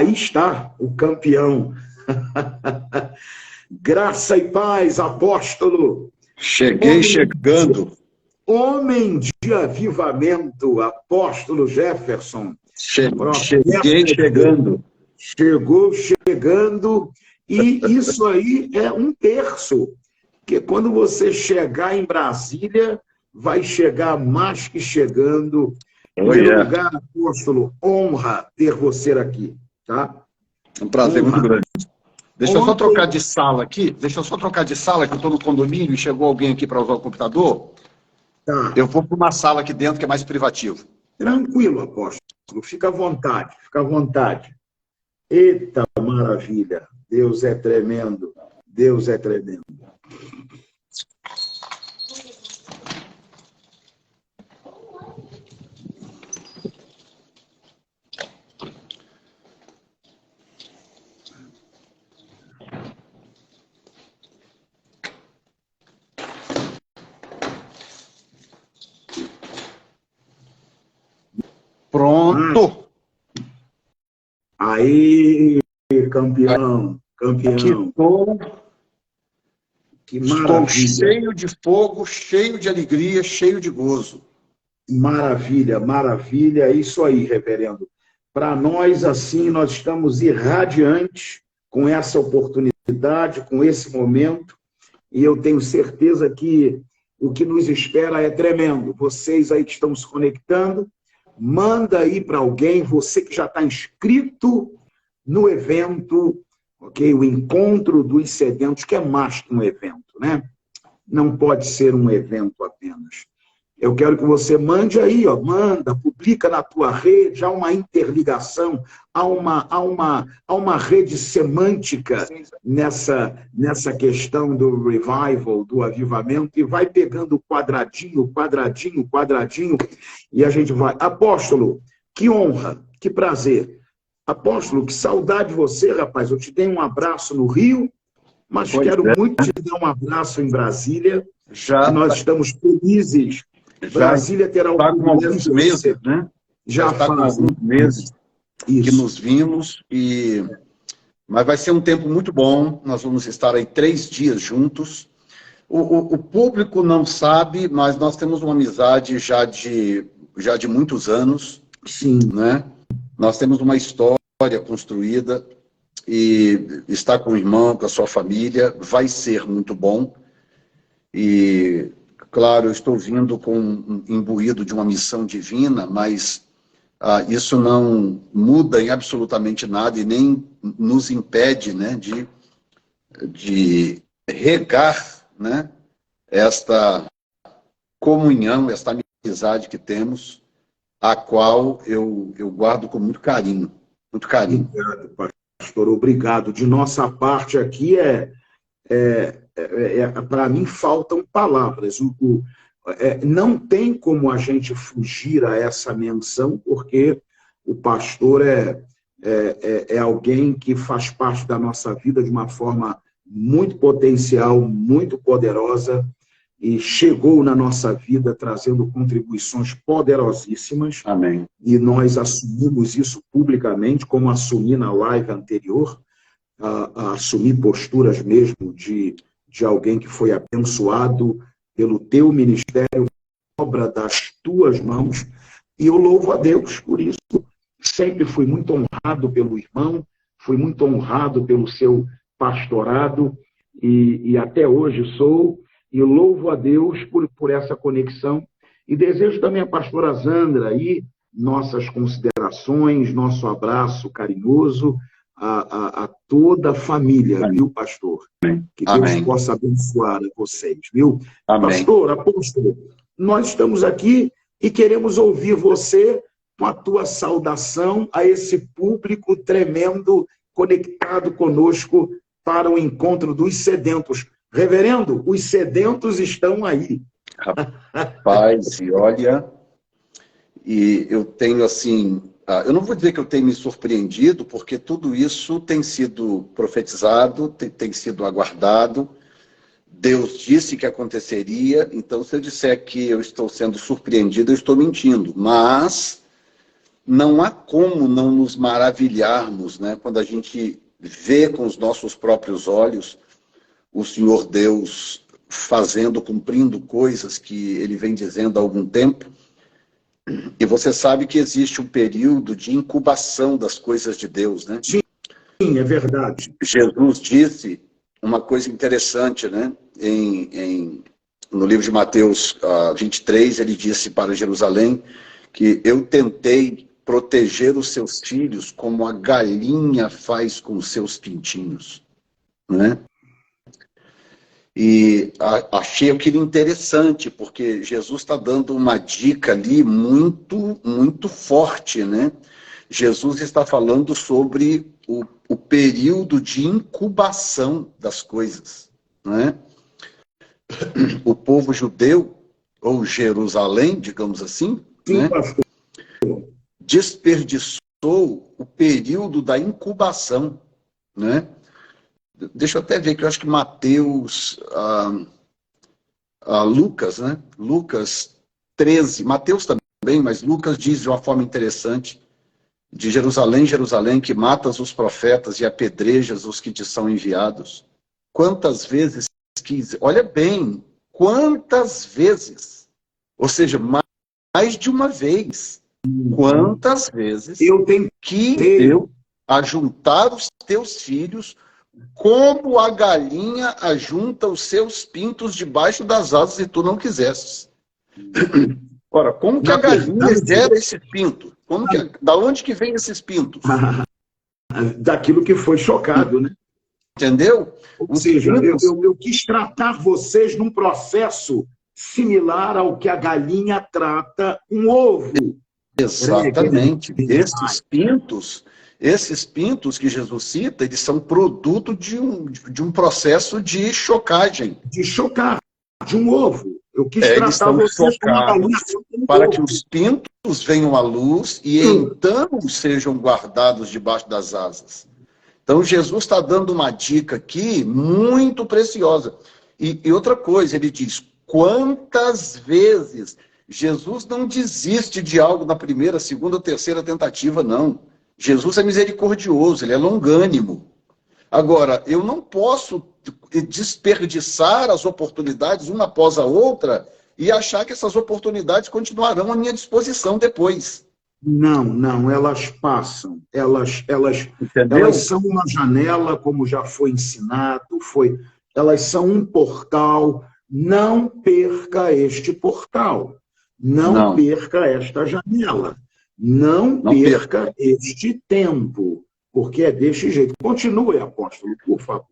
Aí está o campeão. Graça e paz, apóstolo. Cheguei chegando. Homem de avivamento, apóstolo Jefferson. Cheguei chegando. Chegou chegando. E isso aí é um terço. Porque quando você chegar em Brasília, vai chegar mais que chegando. Em primeiro lugar, apóstolo, honra ter você aqui. Tá? Um prazer muito grande. Deixa eu só trocar de sala aqui. que eu estou no condomínio e chegou alguém aqui para usar o computador. Tá. Eu vou para uma sala aqui dentro que é mais privativo. Tranquilo, apóstolo. Fica à vontade, fica à vontade. Eita maravilha. Deus é tremendo. Deus é tremendo. Pronto. Aí, campeão, campeão. Que maravilha. Estou cheio de fogo, cheio de alegria, cheio de gozo. Maravilha, maravilha. É isso aí, reverendo. Para nós, assim, nós estamos irradiantes com essa oportunidade, com esse momento, e eu tenho certeza que o que nos espera é tremendo. Vocês aí que estão se conectando, manda aí para alguém, você que já está inscrito no evento, ok? O Encontro dos Sedentos, que é mais que um evento, né? Não pode ser um evento apenas. Eu quero que você mande aí, ó, manda, publica na tua rede, há uma interligação, há uma rede semântica nessa questão do revival, do avivamento, e vai pegando quadradinho, quadradinho, quadradinho, e a gente vai. Apóstolo, que honra, que prazer. Apóstolo, que saudade de você, rapaz. Eu te dei um abraço no Rio, mas quero muito te dar um abraço em Brasília. Já nós estamos felizes. Brasília terá está com alguns meses, né? Já está com alguns meses que nos vimos, mas vai ser um tempo muito bom. Nós vamos estar aí 3 dias juntos. O público não sabe, mas nós temos uma amizade já de muitos anos. Sim. Né? Nós temos uma história construída e estar com o irmão, com a sua família, vai ser muito bom. E claro, eu estou vindo imbuído de uma missão divina, mas isso não muda em absolutamente nada e nem nos impede, né, de regar, né, esta comunhão, esta amizade que temos, a qual eu guardo com muito carinho. Muito carinho. Obrigado, pastor. Obrigado. De nossa parte aqui para mim faltam palavras. Não tem como a gente fugir a essa menção, porque o pastor é alguém que faz parte da nossa vida de uma forma muito potencial, muito poderosa, e chegou na nossa vida trazendo contribuições poderosíssimas. Amém. E nós assumimos isso publicamente, como assumi na live anterior, a assumir posturas mesmo de alguém que foi abençoado pelo teu ministério, obra das tuas mãos, e eu louvo a Deus por isso. Sempre fui muito honrado pelo irmão, fui muito honrado pelo seu pastorado, e até hoje sou, e louvo a Deus por essa conexão, e desejo também a pastora Zandra aí nossas considerações, nosso abraço carinhoso, a toda a família, amém, viu, pastor? Amém. Que Deus Amém. possa abençoar vocês, viu? Amém. Pastor, apóstolo, nós estamos aqui e queremos ouvir você com a tua saudação a esse público tremendo conectado conosco para o encontro dos sedentos. Reverendo, os sedentos estão aí. Rapaz, e olha, e eu tenho assim... Eu não vou dizer que eu tenho me surpreendido, porque tudo isso tem sido profetizado, tem sido aguardado. Deus disse que aconteceria, então se eu disser que eu estou sendo surpreendido, eu estou mentindo. Mas não há como não nos maravilharmos, né, quando a gente vê com os nossos próprios olhos o Senhor Deus fazendo, cumprindo coisas que Ele vem dizendo há algum tempo. E você sabe que existe um período de incubação das coisas de Deus, né? Sim, é verdade. Jesus disse uma coisa interessante, né? No livro de Mateus 23, ele disse para Jerusalém que eu tentei proteger os seus filhos como a galinha faz com os seus pintinhos, né? E achei aquilo interessante, porque Jesus está dando uma dica ali muito, muito forte, né? Jesus está falando sobre o período de incubação das coisas, né? O povo judeu, ou Jerusalém, digamos assim, Sim, né? pastor. Desperdiçou o período da incubação, né? Deixa eu até ver que eu acho que Mateus, Lucas, né? Lucas 13, Mateus também, mas Lucas diz de uma forma interessante, de Jerusalém, Jerusalém, que matas os profetas e apedrejas os que te são enviados. Quantas vezes quis, olha bem, quantas vezes, ou seja, mais de uma vez, quantas vezes Eu tenho que deu a juntar os teus filhos como a galinha ajunta os seus pintos debaixo das asas e tu não quisesses. Ora, como que a galinha gera esse pinto? Da onde que vem esses pintos? Daquilo que foi chocado, né? Entendeu? Ou seja, eu quis tratar vocês num processo similar ao que a galinha trata um ovo. Exatamente. Esses pintos que Jesus cita, eles são produto de um processo de chocagem. De chocar, de um ovo. Eu quis Eles tratar estão vocês como uma galinha para que os pintos venham à luz e então sejam guardados debaixo das asas. Então, Jesus está dando uma dica aqui muito preciosa. E outra coisa, ele diz, quantas vezes Jesus não desiste de algo na primeira, segunda, terceira tentativa, não. Jesus é misericordioso, ele é longânimo. Agora, eu não posso desperdiçar as oportunidades uma após a outra e achar que essas oportunidades continuarão à minha disposição depois. Não, elas passam. Elas são uma janela, como já foi ensinado, elas são um portal. Não perca este portal. Não perca esta janela. Não perca este tempo. Porque é deste jeito. Continue, apóstolo, por favor.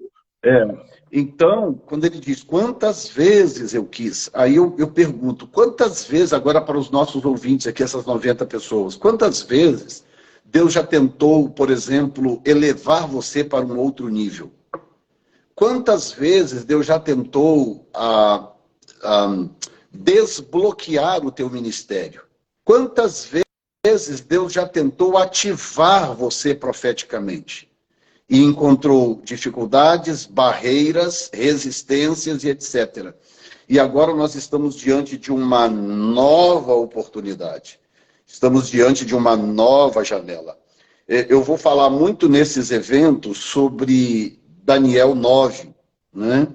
Então, quando ele diz quantas vezes eu quis, aí eu pergunto, quantas vezes, agora para os nossos ouvintes aqui, essas 90 pessoas, quantas vezes Deus já tentou, por exemplo, elevar você para um outro nível? Quantas vezes Deus já tentou desbloquear o teu ministério? Quantas vezes Deus já tentou ativar você profeticamente? E encontrou dificuldades, barreiras, resistências e etc. E agora nós estamos diante de uma nova oportunidade. Estamos diante de uma nova janela. Eu vou falar muito nesses eventos sobre Daniel 9, né?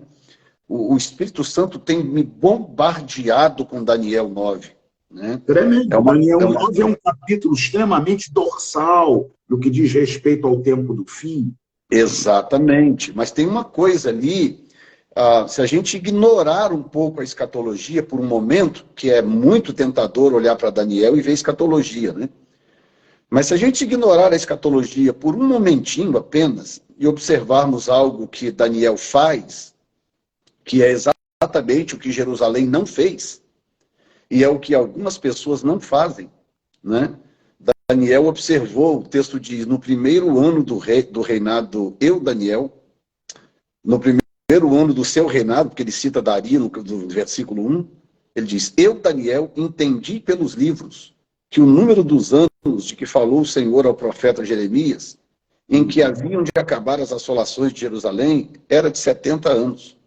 O Espírito Santo tem me bombardeado com Daniel 9. Né? Tremendo. Daniel 9 é um capítulo extremamente dorsal no que diz respeito ao tempo do fim. Exatamente, mas tem uma coisa ali, se a gente ignorar um pouco a escatologia por um momento, que é muito tentador olhar para Daniel e ver escatologia, né? Mas se a gente ignorar a escatologia por um momentinho apenas e observarmos algo que Daniel faz, que é exatamente o que Jerusalém não fez, e é o que algumas pessoas não fazem, né? Daniel observou, o texto diz, no primeiro ano do reinado, Daniel, no primeiro ano do seu reinado, porque ele cita Dario no versículo 1, ele diz, Daniel, entendi pelos livros que o número dos anos de que falou o Senhor ao profeta Jeremias, em que haviam de acabar as assolações de Jerusalém, era de 70 anos.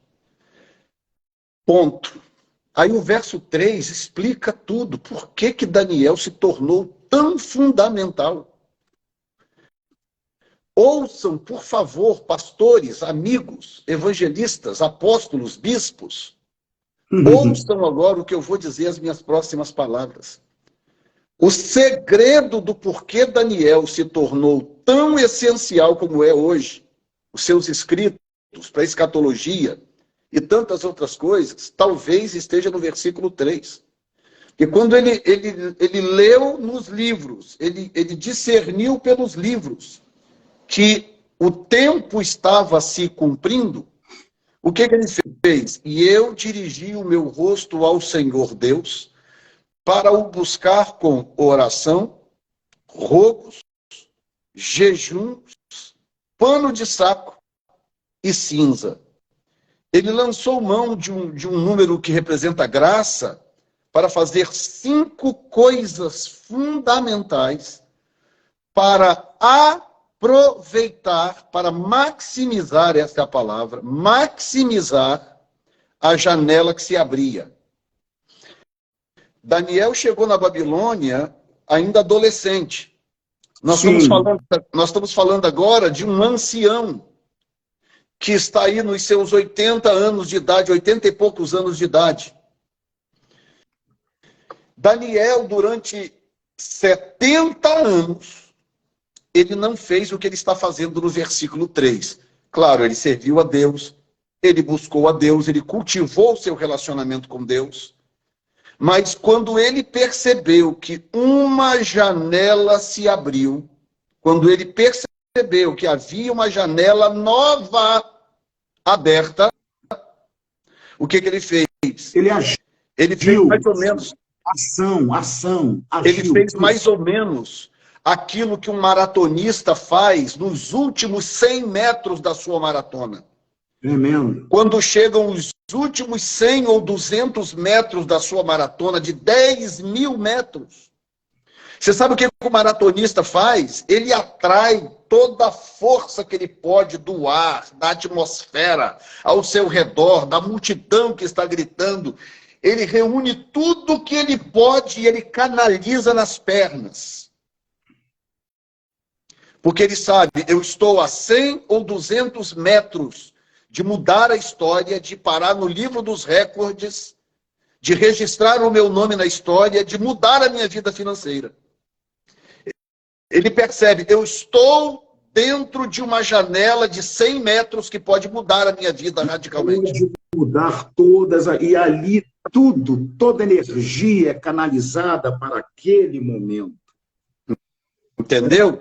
Ponto. Aí o verso 3 explica tudo. Por que Daniel se tornou tão fundamental. Ouçam, por favor, pastores, amigos, evangelistas, apóstolos, bispos. Ouçam agora o que eu vou dizer, as minhas próximas palavras. O segredo do porquê Daniel se tornou tão essencial como é hoje, os seus escritos para a escatologia e tantas outras coisas, talvez esteja no versículo 3. E quando ele leu nos livros, ele discerniu pelos livros que o tempo estava se cumprindo, o que ele fez? E eu dirigi o meu rosto ao Senhor Deus para o buscar com oração, rogos, jejuns, pano de saco e cinza. Ele lançou mão de um número que representa graça para fazer 5 coisas fundamentais para aproveitar, para maximizar, essa é a palavra, maximizar a janela que se abria. Daniel chegou na Babilônia ainda adolescente. Nós estamos falando agora de um ancião que está aí nos seus 80 anos de idade, 80 e poucos anos de idade. Daniel, durante 70 anos, ele não fez o que ele está fazendo no versículo 3. Claro, ele serviu a Deus, ele buscou a Deus, ele cultivou o seu relacionamento com Deus. Mas quando ele percebeu que uma janela se abriu, quando ele percebeu que havia uma janela nova aberta, o que ele fez? Ele agiu. Ele fez mais ou menos... Ação. Ele fez mais ou menos aquilo que um maratonista faz nos últimos 100 metros da sua maratona. Tremendo. Quando chegam os últimos 100 ou 200 metros da sua maratona, de 10 mil metros, você sabe o que o maratonista faz? Ele atrai toda a força que ele pode do ar, da atmosfera, ao seu redor, da multidão que está gritando. Ele reúne tudo que ele pode e ele canaliza nas pernas. Porque ele sabe, eu estou a 100 ou 200 metros de mudar a história, de parar no livro dos recordes, de registrar o meu nome na história, de mudar a minha vida financeira. Ele percebe, eu estou dentro de uma janela de 100 metros que pode mudar a minha vida radicalmente. Pode mudar todas, e ali tudo, toda energia é canalizada para aquele momento. Entendeu?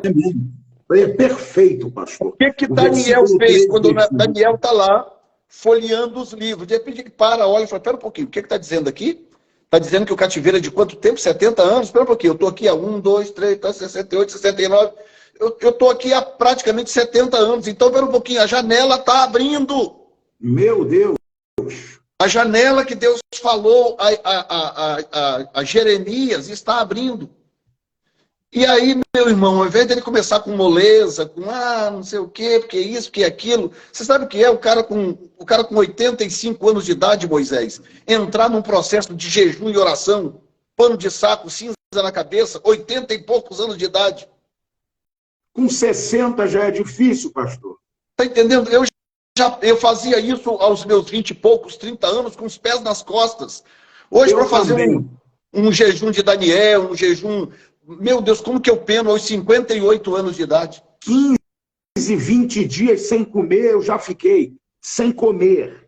É perfeito, pastor. O que Daniel fez quando Daniel está lá folheando os livros? De repente ele para, olha e fala, espera um pouquinho, o que está dizendo aqui? Está dizendo que o cativeiro é de quanto tempo? 70 anos? Espera um pouquinho, eu estou aqui há 1, 2, 3, 68, 69... Eu estou aqui há praticamente 70 anos, então espera um pouquinho, a janela está abrindo. Meu Deus! A janela que Deus falou a Jeremias está abrindo. E aí, meu irmão, ao invés dele começar com moleza, com não sei o quê, porque isso, porque aquilo, você sabe o que é? O cara com 85 anos de idade, Moisés, entrar num processo de jejum e oração, pano de saco, cinza na cabeça, 80 e poucos anos de idade. Com 60 já é difícil, pastor. Está entendendo? Eu fazia isso aos meus 20 e poucos, 30 anos, com os pés nas costas. Hoje, para fazer um jejum de Daniel, um jejum... Meu Deus, como que eu peno aos 58 anos de idade? 15, 20 dias sem comer, eu já fiquei. Sem comer.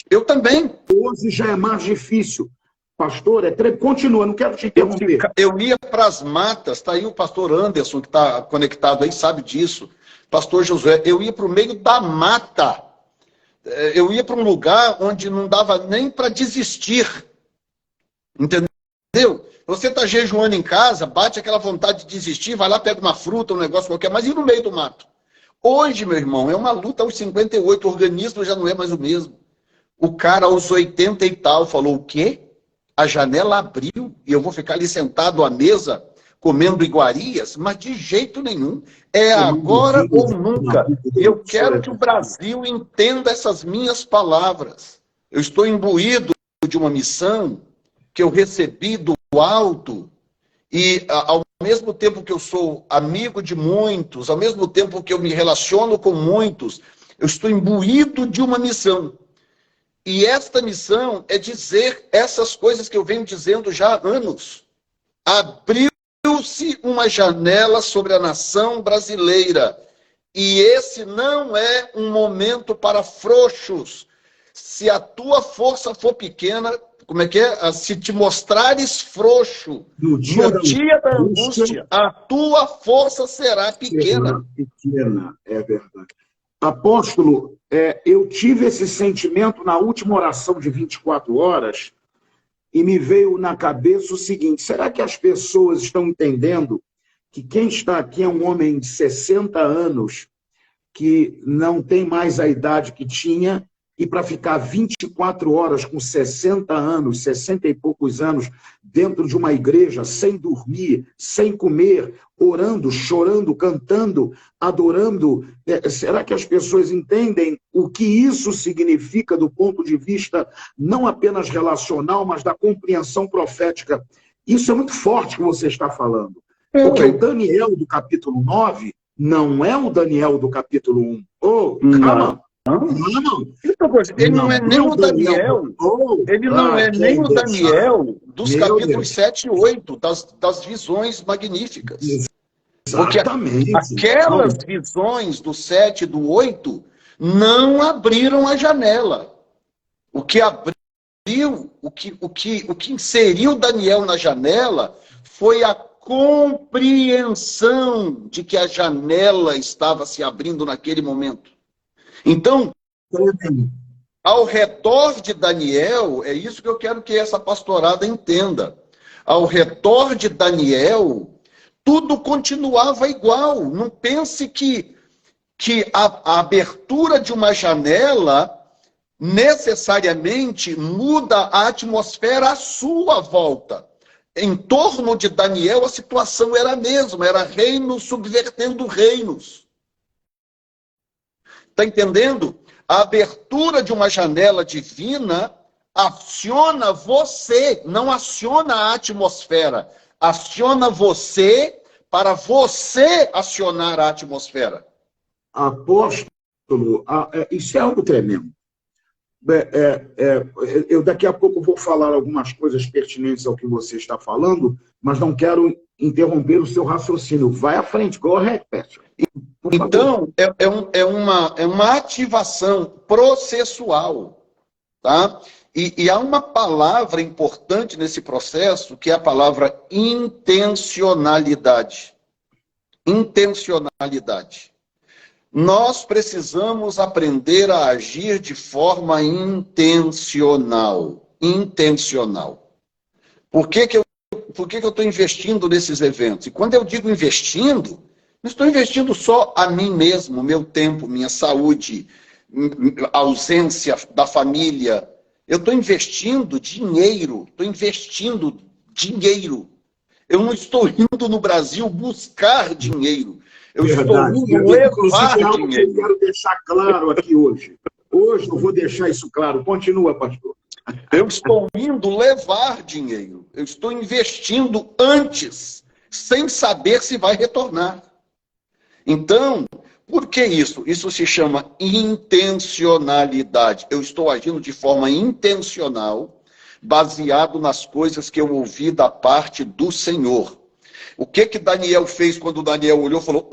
Eu também. Hoje já é mais difícil. Pastor, continua, não quero te interromper. Eu ia para as matas, está aí o pastor Anderson, que está conectado aí, sabe disso. Pastor Josué, eu ia para o meio da mata. Eu ia para um lugar onde não dava nem para desistir. Entendeu? Você está jejuando em casa, bate aquela vontade de desistir, vai lá, pega uma fruta, um negócio qualquer, mas e no meio do mato? Hoje, meu irmão, é uma luta aos 58, o organismo já não é mais o mesmo. O cara aos 80 e tal falou, o quê? A janela abriu e eu vou ficar ali sentado à mesa comendo iguarias? Mas de jeito nenhum. É agora ou nunca. Eu quero que o Brasil entenda essas minhas palavras. Eu estou imbuído de uma missão que eu recebi do alto E ao mesmo tempo que eu sou amigo de muitos, ao mesmo tempo que eu me relaciono com muitos, eu estou imbuído de uma missão. E esta missão é dizer essas coisas que eu venho dizendo já há anos. Abriu-se uma janela sobre a nação brasileira. E esse não é um momento para frouxos. Se a tua força for pequena, como é que é? Se te mostrares frouxo no dia da angústia, a tua força será pequena. Pequena, é verdade. Apóstolo, eu tive esse sentimento na última oração de 24 horas e me veio na cabeça o seguinte: será que as pessoas estão entendendo que quem está aqui é um homem de 60 anos que não tem mais a idade que tinha, e para ficar 24 horas com 60 anos, 60 e poucos anos, dentro de uma igreja, sem dormir, sem comer, orando, chorando, cantando, adorando, será que as pessoas entendem o que isso significa do ponto de vista não apenas relacional, mas da compreensão profética? Isso é muito forte que você está falando. Porque o Daniel do capítulo 9 não é o Daniel do capítulo 1. Oh, calma. Não. Ele não é nem o Daniel. Ele não é nem o Daniel dos capítulos 7 e 8, das visões magníficas. Porque aquelas visões do 7 e do 8 não abriram a janela. O que abriu, o que inseriu Daniel na janela foi a compreensão de que a janela estava se abrindo naquele momento. Então, ao redor de Daniel, é isso que eu quero que essa pastorada entenda. Ao redor de Daniel, tudo continuava igual. Não pense que a abertura de uma janela necessariamente muda a atmosfera à sua volta. Em torno de Daniel, a situação era a mesma, era reinos subvertendo reinos. Está entendendo? A abertura de uma janela divina aciona você, não aciona a atmosfera. Aciona você para você acionar a atmosfera. Apóstolo, isso é algo tremendo. Eu daqui a pouco vou falar algumas coisas pertinentes ao que você está falando, mas não quero interromper o seu raciocínio. Vai à frente, go ahead, Pastor. Então, é uma ativação processual, tá? E há uma palavra importante nesse processo, que é a palavra intencionalidade. Intencionalidade. Nós precisamos aprender a agir de forma intencional. Intencional. Por que eu estou investindo nesses eventos? E quando eu digo investindo, não estou investindo só a mim mesmo, meu tempo, minha saúde, a ausência da família. Eu estou investindo dinheiro. Eu não estou indo no Brasil buscar dinheiro. Eu estou indo levar dinheiro. Eu quero deixar claro aqui hoje. Hoje eu vou deixar isso claro. Continua, pastor. Eu estou indo levar dinheiro. Eu estou investindo antes, sem saber se vai retornar. Então, por que isso? Isso se chama intencionalidade. Eu estou agindo de forma intencional, baseado nas coisas que eu ouvi da parte do Senhor. O que Daniel fez quando Daniel olhou e falou: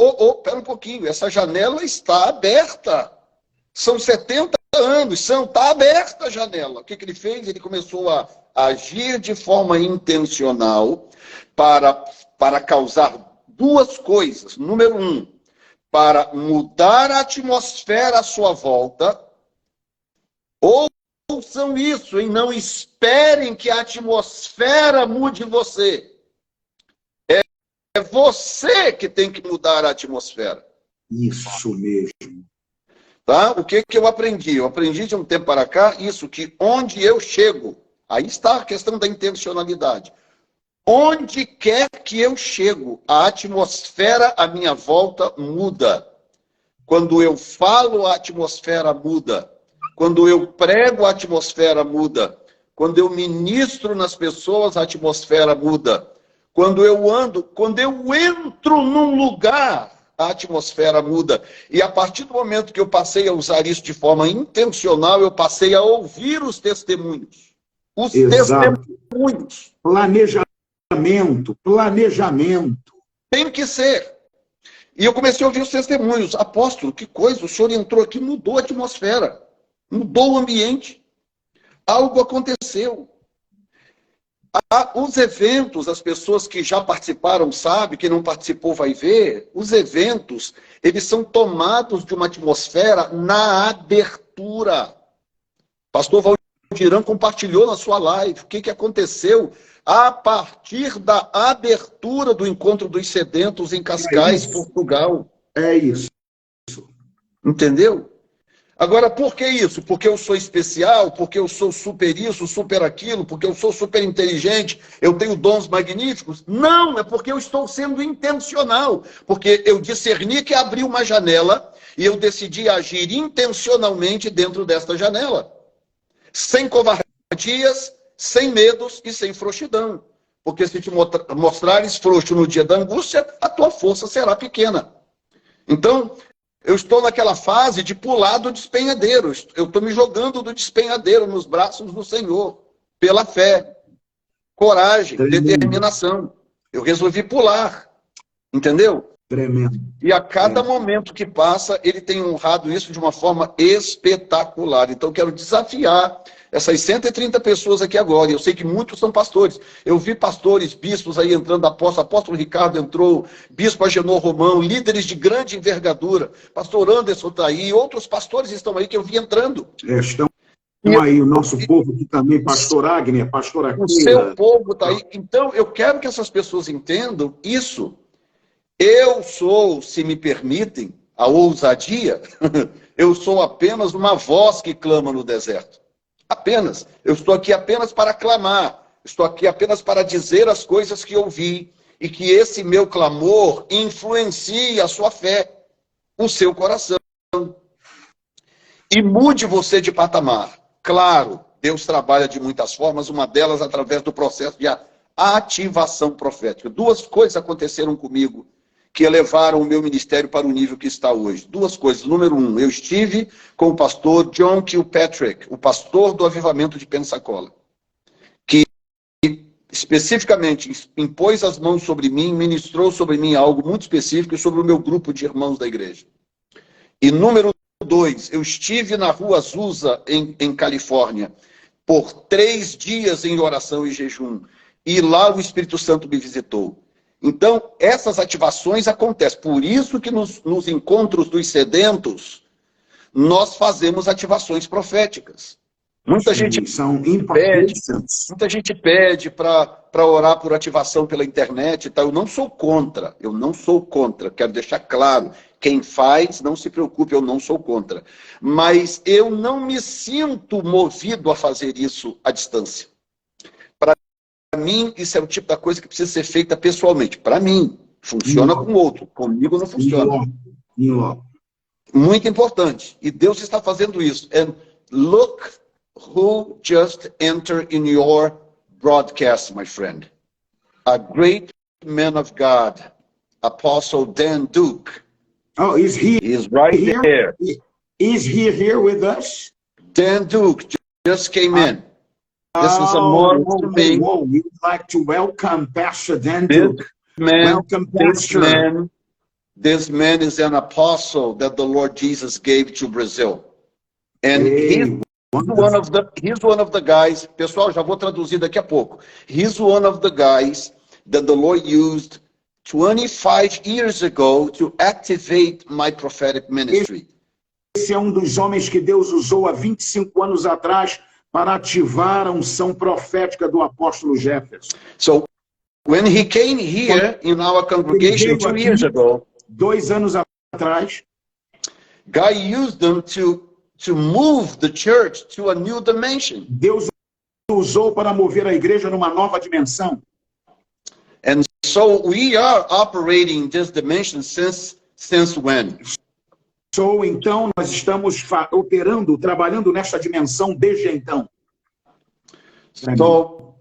pera um pouquinho, essa janela está aberta. São 70 anos, está aberta a janela. O que ele fez? Ele começou a agir de forma intencional para causar duas coisas. Número 1, para mudar a atmosfera à sua volta. Ouçam isso, e não esperem que a atmosfera mude você. É você que tem que mudar a atmosfera. Isso mesmo. Tá? O que eu aprendi? Eu aprendi de um tempo para cá isso, que onde eu chego, aí está a questão da intencionalidade. Onde quer que eu chego, a atmosfera à minha volta muda. Quando eu falo, a atmosfera muda. Quando eu prego, a atmosfera muda. Quando eu ministro nas pessoas, a atmosfera muda. Quando eu ando, quando eu entro num lugar, a atmosfera muda. E a partir do momento que eu passei a usar isso de forma intencional, eu passei a ouvir os testemunhos. Os Exato. testemunhos. Planejamento. Tem que ser. E eu comecei a ouvir os testemunhos. Apóstolo, que coisa, o senhor entrou aqui, mudou a atmosfera, mudou o ambiente. Algo aconteceu. Os eventos, as pessoas que já participaram sabem, quem não participou vai ver, os eventos, eles são tomados de uma atmosfera na abertura. Pastor Valdirão compartilhou na sua live o que aconteceu a partir da abertura do Encontro dos Sedentos em Cascais, Portugal. É isso. Entendeu? Agora, por que isso? Porque eu sou especial, porque eu sou super isso, super aquilo, porque eu sou super inteligente, eu tenho dons magníficos? Não, é porque eu estou sendo intencional, porque eu discerni que abri uma janela e eu decidi agir intencionalmente dentro desta janela. Sem covardias, sem medos e sem frouxidão. Porque se te mostrares frouxo no dia da angústia, a tua força será pequena. Então, eu estou naquela fase de pular do despenhadeiro. Eu estou me jogando do despenhadeiro nos braços do Senhor. Pela fé, coragem, determinação. Eu resolvi pular. Entendeu? Tremendo. E a cada momento que passa, ele tem honrado isso de uma forma espetacular. Então, eu quero desafiar essas 130 pessoas aqui agora. Eu sei que muitos são pastores. Eu vi pastores, bispos aí entrando, apóstolo Ricardo entrou, bispo Agenor Romão, líderes de grande envergadura. Pastor Anderson está aí, outros pastores estão aí que eu vi entrando. Estão aí o nosso povo aqui também, pastor Agner, pastor Aquila. O seu povo está aí. Então, eu quero que essas pessoas entendam isso. Eu sou, se me permitem, a ousadia, eu sou apenas uma voz que clama no deserto. Apenas. Eu estou aqui apenas para clamar. Estou aqui apenas para dizer as coisas que ouvi e que esse meu clamor influencie a sua fé, o seu coração. E mude você de patamar. Claro, Deus trabalha de muitas formas, uma delas através do processo de ativação profética. Duas coisas aconteceram comigo que elevaram o meu ministério para o nível que está hoje. Duas coisas. Número um, eu estive com o pastor John Kilpatrick, o pastor do Avivamento de Pensacola, que especificamente impôs as mãos sobre mim, ministrou sobre mim algo muito específico e sobre o meu grupo de irmãos da igreja. E número dois, eu estive na rua Azusa, em Califórnia, por 3 dias em oração e jejum. E lá o Espírito Santo me visitou. Então, essas ativações acontecem. Por isso que nos encontros dos sedentos, nós fazemos ativações proféticas. Muita gente pede para orar por ativação pela internet e tal. Eu não sou contra. Quero deixar claro. Quem faz, não se preocupe, eu não sou contra. Mas eu não me sinto movido a fazer isso à distância. Para mim, isso é o tipo da coisa que precisa ser feita pessoalmente. Para mim, funciona com o outro. Comigo não funciona. Muito importante. E Deus está fazendo isso. And look who just entered in your broadcast, my friend. A great man of God, Apostle Dan Duke. Oh, is he? He's right here? There. Is he here with us? Dan Duke just came in. This is a moment to me. We'd like to welcome Pastor Dan Duke. Welcome, Pastor. This man is an apostle that the Lord Jesus gave to Brazil. And he's one of the guys, pessoal, já vou traduzir daqui a pouco. He's one of the guys that the Lord used 25 years ago to activate my prophetic ministry. Esse é um dos homens que Deus usou há 25 anos atrás para ativar a unção profética do apóstolo Jefferson. So, when he came here in our congregation 2 years ago, 2 anos atrás, God used them to move the church to a new dimension. Deus usou para mover a igreja numa nova dimensão. And so we are operating this dimension since when? Então, nós estamos operando, trabalhando nesta dimensão desde então. So,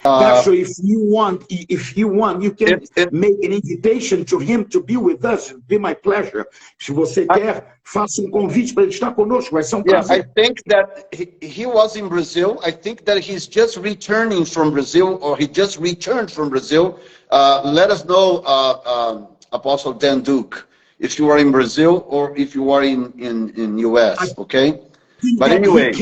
Pastor, if you want, you can make an invitation to him to be with us. It'll be my pleasure. Se você quer, faça convite para ele estar conosco. Vai ser prazer. I think that he was in Brazil. I think that he's just returning from Brazil, or he just returned from Brazil. Let us know, Apostle Dan Duke, if you are in Brazil or if you are in US, okay? But anyway,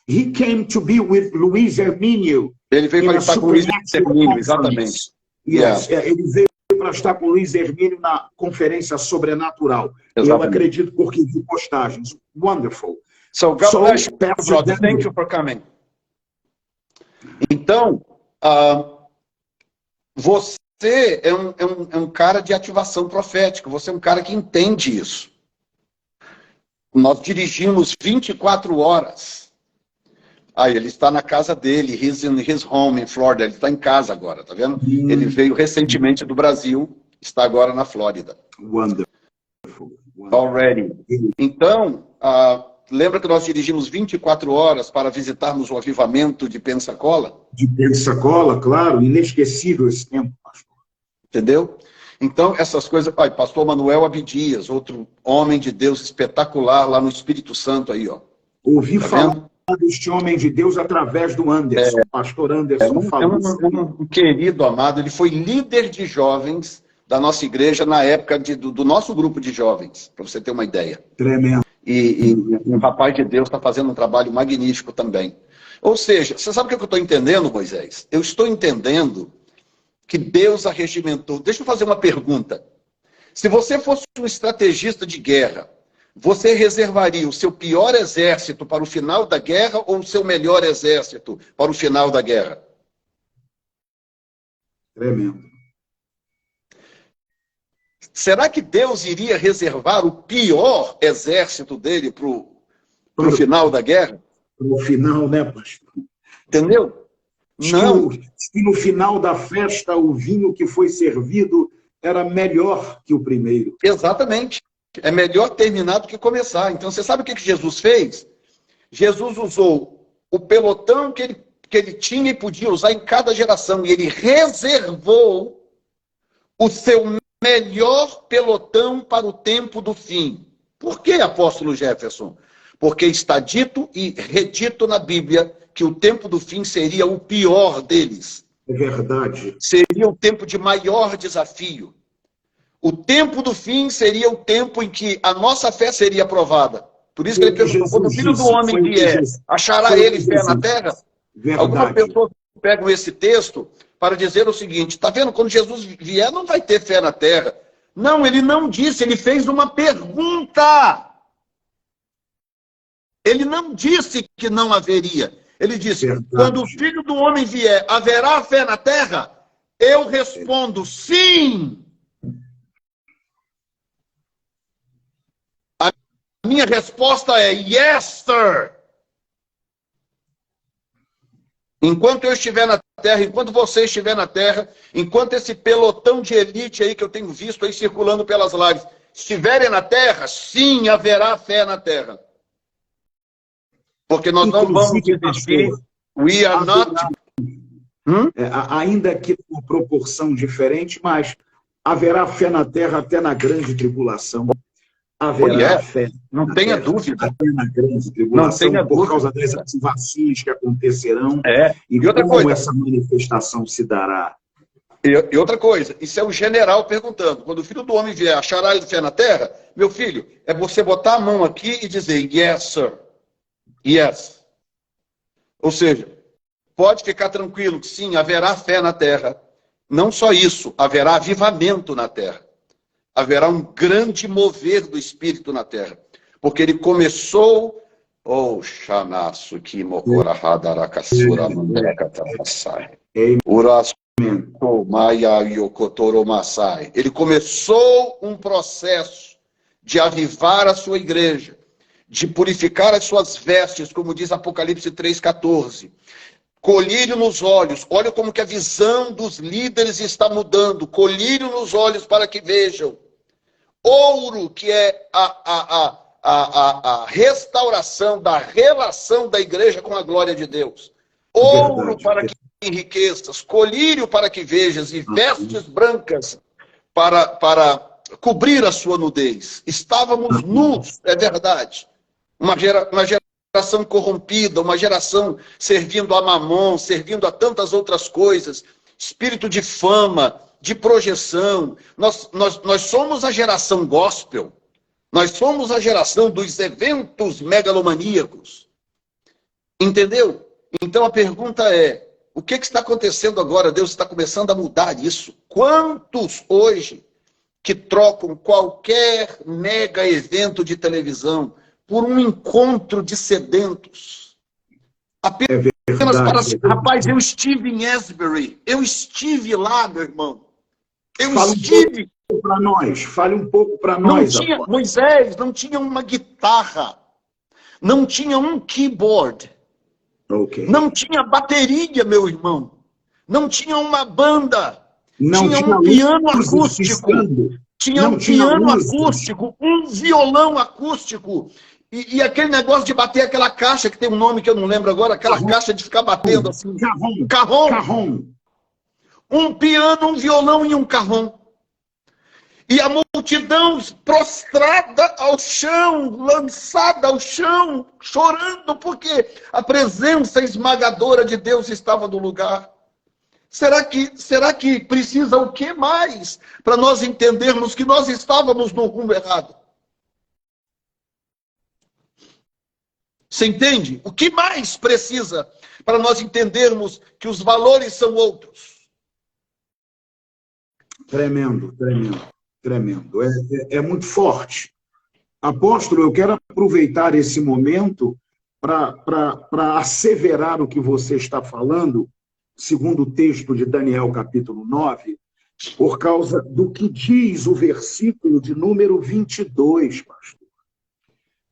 he came to be with Luiz Hermínio. Ele veio para estar com o Luiz Hermínio, exatamente. Yes, ele veio para estar com o Luiz Hermínio na conferência sobrenatural. Exatamente. Eu acredito porque vi postagens. Wonderful. So, God bless you, brother. Thank you for coming. Então, você é um cara de ativação profética. Você é um cara que entende isso. Nós dirigimos 24 horas. Ele está na casa dele, he's in his home in Florida, ele está em casa agora, tá vendo? Ele veio recentemente do Brasil, está agora na Flórida. Wonderful. Already. Então, lembra que nós dirigimos 24 horas para visitarmos o avivamento de Pensacola? De Pensacola, claro, inesquecível esse tempo, pastor. Entendeu? Então, essas coisas... pastor Manuel Abdias, outro homem de Deus espetacular lá no Espírito Santo aí, ó. Ouvi falar deste homem de Deus através do Anderson, pastor Anderson. Um querido amado, ele foi líder de jovens da nossa igreja na época do nosso grupo de jovens, para você ter uma ideia. Tremendo. E um rapaz de Deus está fazendo um trabalho magnífico também. Ou seja, você sabe o que eu estou entendendo, Moisés? Eu estou entendendo que Deus arregimentou. Deixa eu fazer uma pergunta. Se você fosse um estrategista de guerra, você reservaria o seu pior exército para o final da guerra ou o seu melhor exército para o final da guerra? Tremendo. Será que Deus iria reservar o pior exército dele para o final da guerra? No final, né, pastor? Entendeu? Não. Se no final da festa o vinho que foi servido era melhor que o primeiro. Exatamente. É melhor terminar do que começar. Então, você sabe o que Jesus fez? Jesus usou o pelotão que ele tinha e podia usar em cada geração. E ele reservou o seu melhor pelotão para o tempo do fim. Por que, apóstolo Jefferson? Porque está dito e redito na Bíblia que o tempo do fim seria o pior deles. É verdade. Seria o tempo de maior desafio. O tempo do fim seria o tempo em que a nossa fé seria aprovada. Por isso que ele perguntou, quando o Filho do Homem vier, achará ele fé na terra? Verdade. Algumas pessoas pegam esse texto para dizer o seguinte, está vendo? Quando Jesus vier, não vai ter fé na terra. Não, ele não disse, ele fez uma pergunta. Ele não disse que não haveria. Ele disse, verdade. Quando o Filho do Homem vier, haverá fé na terra? Eu respondo, sim. A minha resposta é, yes, sir. Enquanto eu estiver na terra, enquanto você estiver na terra, enquanto esse pelotão de elite aí que eu tenho visto aí circulando pelas lives, estiverem na terra, sim, haverá fé na terra. Porque nós não vamos desistir. We are not... Ainda que por proporção diferente, mas haverá fé na terra até na grande tribulação. Haverá fé. Não tenha dúvida. Até na grande tribulação, por causa das ativações que acontecerão. E outra coisa, essa manifestação se dará. E outra coisa, isso é o general perguntando. Quando o Filho do Homem vier, achará ele fé na terra? Meu filho, é você botar a mão aqui e dizer, yes, sir. Yes. Ou seja, pode ficar tranquilo que sim, haverá fé na terra. Não só isso, haverá avivamento na terra. Haverá um grande mover do Espírito na terra. Porque ele começou... Oh, Shanasu, Kimokora, Hadarakassura, Mandeka, Tafassai. Maya, Yokotoro, Masai. Ele começou um processo de avivar a sua igreja, de purificar as suas vestes, como diz Apocalipse 3,14. Colírio nos olhos. Olha como que a visão dos líderes está mudando. Colírio nos olhos para que vejam. Ouro, que é a restauração da relação da igreja com a glória de Deus. Ouro, para que em riquezas, colírio para que vejas e vestes brancas para cobrir a sua nudez. Estávamos nus, é verdade. Uma geração corrompida, uma geração servindo a Mamon, servindo a tantas outras coisas, espírito de fama, de projeção. Nós somos a geração gospel, nós somos a geração dos eventos megalomaníacos. Entendeu? Então a pergunta é, o que está acontecendo agora? Deus está começando a mudar isso. Quantos hoje que trocam qualquer mega evento de televisão por um encontro de sedentos? Apenas para... Rapaz, eu estive em Asbury. Eu estive lá, meu irmão. Fale um pouco para nós. Não tinha, Moisés, não tinha uma guitarra. Não tinha um keyboard. Okay. Não tinha bateria, meu irmão. Não tinha uma banda. Não tinha um piano acústico. Tinha um piano acústico, um violão acústico. E aquele negócio de bater aquela caixa, que tem um nome que eu não lembro agora, aquela caixa de ficar batendo assim. Carrom. Um piano, um violão e um carrom. E a multidão prostrada ao chão, lançada ao chão, chorando, porque a presença esmagadora de Deus estava no lugar. Será que precisa o que mais para nós entendermos que nós estávamos no rumo errado? Você entende? O que mais precisa para nós entendermos que os valores são outros? Tremendo. É muito forte. Apóstolo, eu quero aproveitar esse momento para asseverar o que você está falando, segundo o texto de Daniel, capítulo 9, por causa do que diz o versículo de número 22, pastor.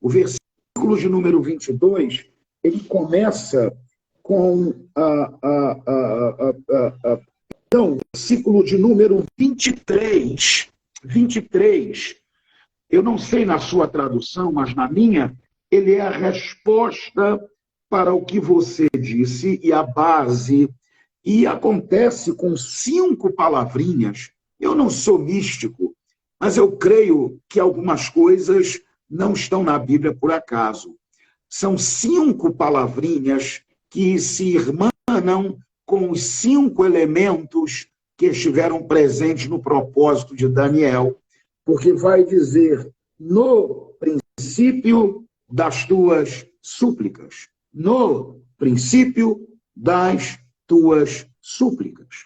O versículo de número 22, ele começa com o versículo de número 23. 23. Eu não sei na sua tradução, mas na minha, ele é a resposta para o que você disse e a base. E acontece com 5 palavrinhas. Eu não sou místico, mas eu creio que algumas coisas não estão na Bíblia por acaso. São 5 palavrinhas que se irmanam com os 5 elementos que estiveram presentes no propósito de Daniel, porque vai dizer, no princípio das tuas súplicas. No princípio das tuas súplicas.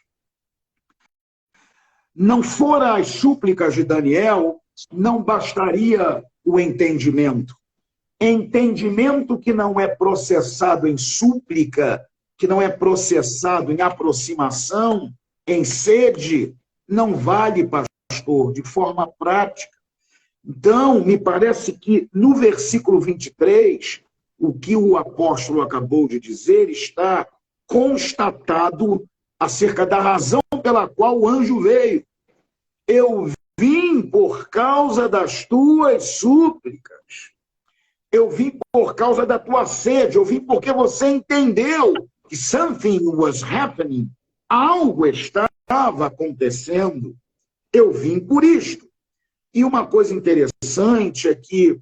Não fora as súplicas de Daniel, não bastaria o entendimento. Entendimento que não é processado em súplica, que não é processado em aproximação, em sede, não vale, pastor, de forma prática. Então, me parece que no versículo 23, o que o apóstolo acabou de dizer está constatado acerca da razão pela qual o anjo veio. Eu vim por causa das tuas súplicas. Eu vim por causa da tua sede. Eu vim porque você entendeu que something was happening. Algo estava acontecendo. Eu vim por isto. E uma coisa interessante é que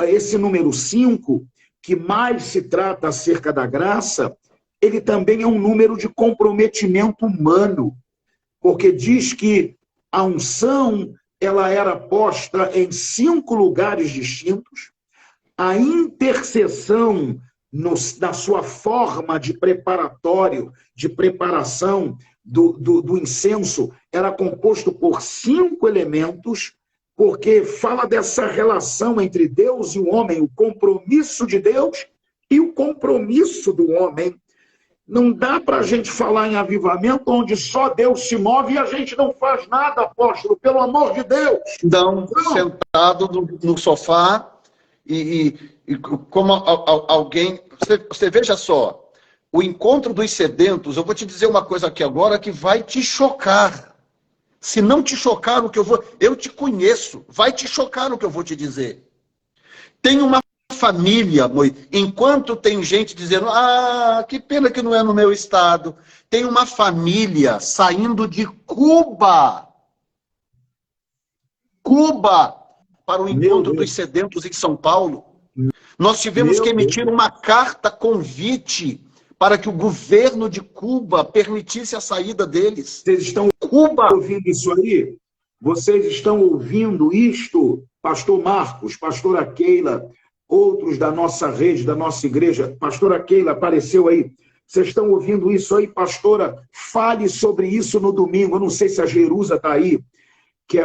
esse número 5, que mais se trata acerca da graça, ele também é um número de comprometimento humano, porque diz que a unção ela era posta em 5 lugares distintos, a intercessão na sua forma de preparatório, de preparação do incenso, era composto por 5 elementos, porque fala dessa relação entre Deus e o homem, o compromisso de Deus e o compromisso do homem. Não dá para a gente falar em avivamento onde só Deus se move e a gente não faz nada, apóstolo, pelo amor de Deus. Não, sentado no sofá e como alguém... Você veja só, o encontro dos sedentos, eu vou te dizer uma coisa aqui agora que vai te chocar. Se não te chocar o que eu te conheço, vai te chocar o que eu vou te dizer. Tem uma família, enquanto tem gente dizendo, que pena que não é no meu estado, tem uma família saindo de Cuba, para o encontro dos sedentos em São Paulo. Nós tivemos que emitir uma carta convite para que o governo de Cuba permitisse a saída deles. Vocês estão ouvindo isso aí? Vocês estão ouvindo isto, pastor Marcos, pastora Keila, outros da nossa rede, da nossa igreja? Pastora Keila apareceu aí. Vocês estão ouvindo isso aí, pastora? Fale sobre isso no domingo. Eu não sei se a Jerusa está aí, que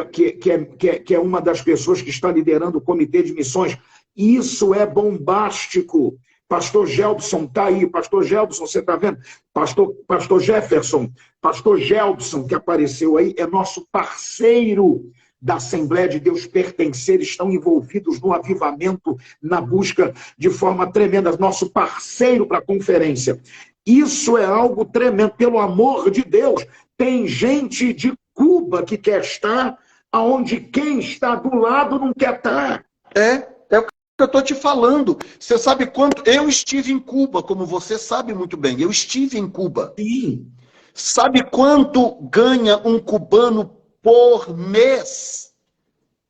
é uma das pessoas que está liderando o comitê de missões. Isso é bombástico. Pastor Gelbson está aí. Pastor Gelbson, você está vendo? Pastor Jefferson, pastor Gelbson, que apareceu aí, é nosso parceiro da Assembleia de Deus Pertencer, estão envolvidos no avivamento, na busca de forma tremenda, nosso parceiro para a conferência. Isso é algo tremendo, pelo amor de Deus. Tem gente de Cuba que quer estar onde quem está do lado não quer estar. É o que eu estou te falando. Você sabe quanto? Eu estive em Cuba, como você sabe muito bem. Eu estive em Cuba. Sim. Sabe quanto ganha um cubano por mês?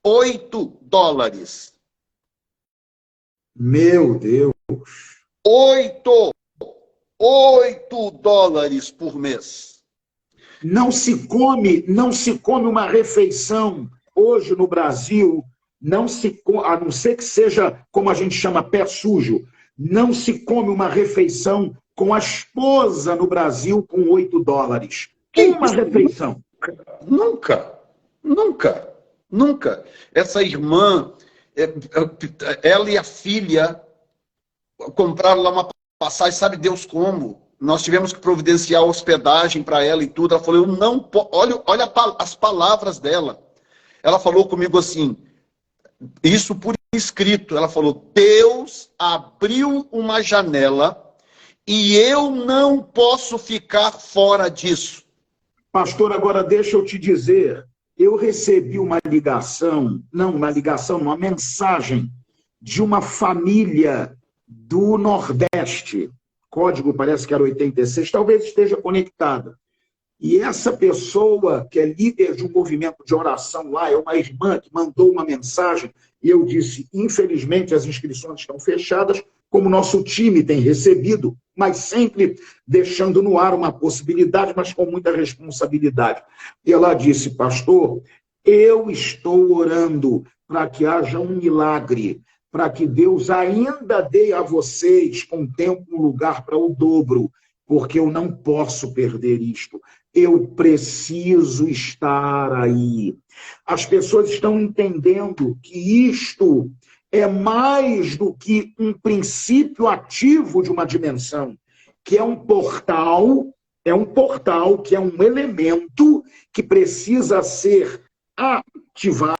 $8. Meu Deus. $8 por mês. Não se come uma refeição hoje no Brasil, a não ser que seja, como a gente chama, pé sujo, não se come uma refeição com a esposa no Brasil com $8. Uma refeição. Nunca. Essa irmã, ela e a filha compraram lá uma passagem, sabe Deus como? Nós tivemos que providenciar hospedagem para ela e tudo. Ela falou, eu não posso... Olha as palavras dela. Ela falou comigo assim, isso por escrito. Ela falou, Deus abriu uma janela e eu não posso ficar fora disso. Pastor, agora deixa eu te dizer, eu recebi uma mensagem de uma família do Nordeste. Código parece que era 86, talvez esteja conectada. E essa pessoa, que é líder de um movimento de oração lá, é uma irmã que mandou uma mensagem, e eu disse, infelizmente as inscrições estão fechadas, como nosso time tem recebido, mas sempre deixando no ar uma possibilidade, mas com muita responsabilidade. E ela disse, pastor, eu estou orando para que haja um milagre, para que Deus ainda dê a vocês com tempo um lugar para o dobro, porque eu não posso perder isto. Eu preciso estar aí. As pessoas estão entendendo que isto é mais do que um princípio ativo de uma dimensão, que é um portal, que é um elemento que precisa ser ativado,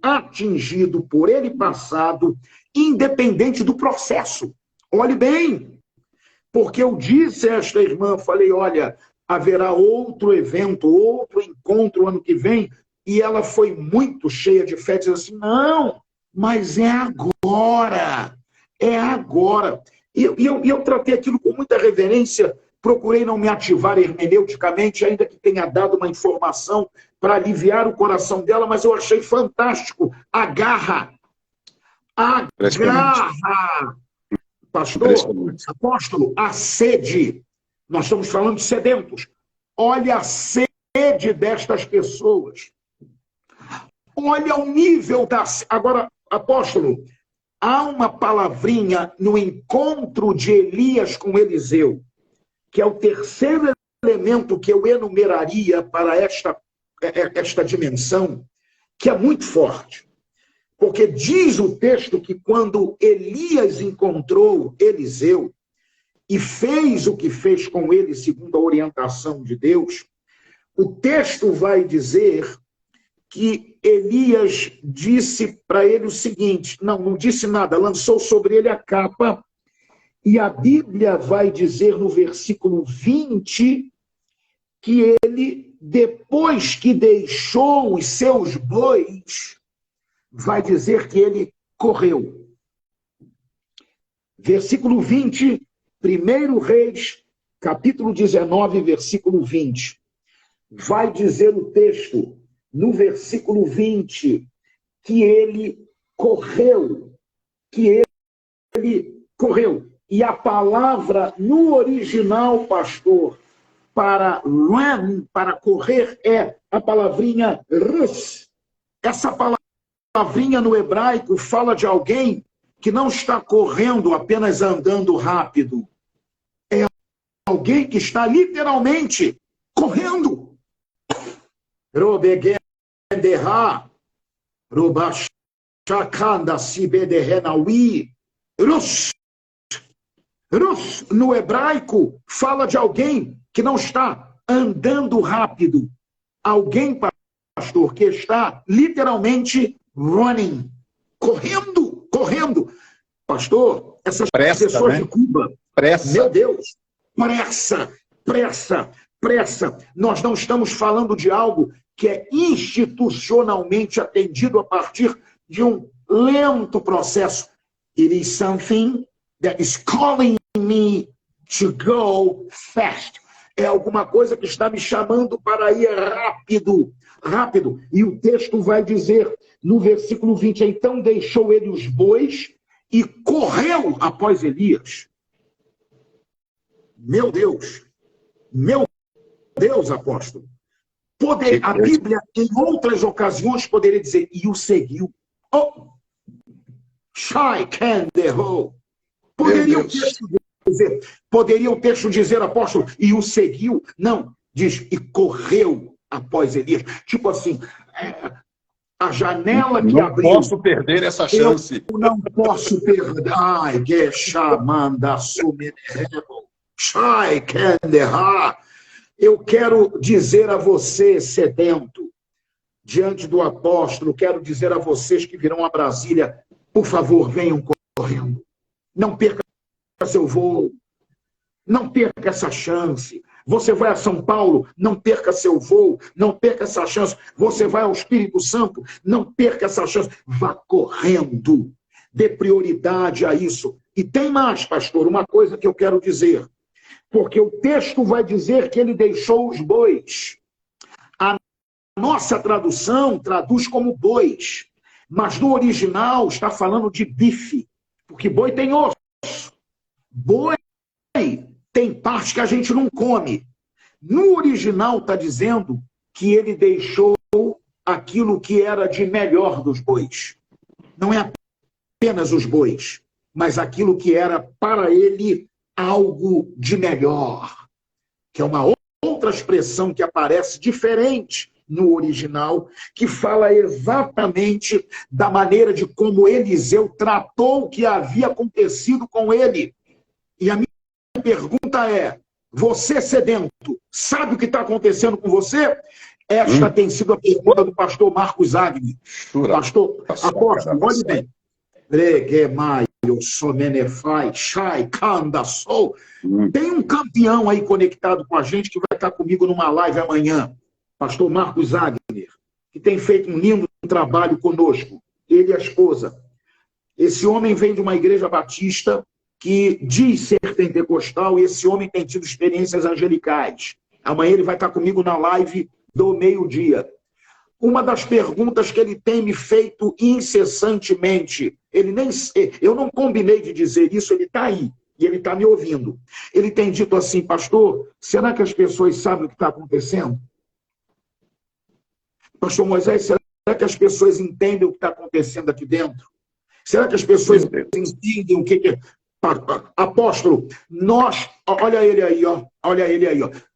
atingido por ele passado, independente do processo. Olhe bem, porque eu disse a esta irmã, falei, olha, haverá outro evento, outro encontro ano que vem, e ela foi muito cheia de fé, dizendo assim, não, mas é agora. E eu tratei aquilo com muita reverência, procurei não me ativar hermeneuticamente, ainda que tenha dado uma informação para aliviar o coração dela, mas eu achei fantástico. Agarra! Pastor, apóstolo, a sede. Nós estamos falando de sedentos. Olha a sede destas pessoas. Olha o nível da... Agora, apóstolo, há uma palavrinha no encontro de Elias com Eliseu, que é o terceiro elemento que eu enumeraria para esta dimensão, que é muito forte. Porque diz o texto que quando Elias encontrou Eliseu e fez o que fez com ele, segundo a orientação de Deus, o texto vai dizer que Elias disse para ele o seguinte, não disse nada, lançou sobre ele a capa, e a Bíblia vai dizer no versículo 20 que ele, depois que deixou os seus bois, vai dizer que ele correu. Versículo 20, 1 Reis, capítulo 19, versículo 20. Vai dizer o texto, no versículo 20, que ele correu, E a palavra no original, pastor, para run, para correr, é a palavrinha rus. Essa palavrinha no hebraico fala de alguém que não está correndo, apenas andando rápido. É alguém que está literalmente correndo. Robegendeha, Robashakanda Sibedehenawi, Rus. Rus, no hebraico, fala de alguém que não está andando rápido. Alguém, pastor, que está literalmente running, correndo. Pastor, essas pessoas, né, de Cuba, meu Deus, pressa. Nós não estamos falando de algo que é institucionalmente atendido a partir de um lento processo. It is something that is calling me to go fast. É alguma coisa que está me chamando para ir rápido. E o texto vai dizer, no versículo 20, então deixou ele os bois e correu após Elias. Meu Deus, apóstolo. A Bíblia, em outras ocasiões, poderia dizer, e o seguiu. Oh, Shai Kendeho. Poderia o texto dizer, apóstolo, e o seguiu? Não, diz, e correu após Elias. Tipo assim, a janela que abriu... Não posso perder essa chance. Eu não posso perder. Ai, Shai Kendeha. Eu quero dizer a você, sedento, diante do apóstolo, quero dizer a vocês que virão a Brasília, por favor, venham correndo. Não perca seu voo. Não perca essa chance. Você vai a São Paulo, não perca seu voo, não perca essa chance. Você vai ao Espírito Santo, não perca essa chance. Vá correndo. Dê prioridade a isso. E tem mais, pastor, uma coisa que eu quero dizer. Porque o texto vai dizer que ele deixou os bois. A nossa tradução traduz como bois. Mas no original está falando de bife. Porque boi tem osso. Boi tem parte que a gente não come. No original está dizendo que ele deixou aquilo que era de melhor dos bois. Não é apenas os bois, mas aquilo que era para ele algo de melhor. Que é uma outra expressão que aparece diferente no original, que fala exatamente da maneira de como Eliseu tratou o que havia acontecido com ele. E a minha pergunta é, você sedento, sabe o que está acontecendo com você? Esta tem sido a pergunta do pastor Marcos Agni. Pastor, apóstolo, olhe bem. Tem um campeão aí conectado com a gente que vai estar comigo numa live amanhã. Pastor Marcos Agner, que tem feito um lindo trabalho conosco, ele e a esposa. Esse homem vem de uma igreja batista que diz ser pentecostal, e esse homem tem tido experiências angelicais. Amanhã ele vai estar comigo na live do meio-dia. Uma das perguntas que ele tem me feito incessantemente, eu não combinei de dizer isso, ele está aí, e ele está me ouvindo. Ele tem dito assim, pastor, será que as pessoas sabem o que está acontecendo? Pastor Moisés, será que as pessoas entendem o que está acontecendo aqui dentro? Será que as pessoas entendem o que é? Apóstolo, olha ele aí, ó.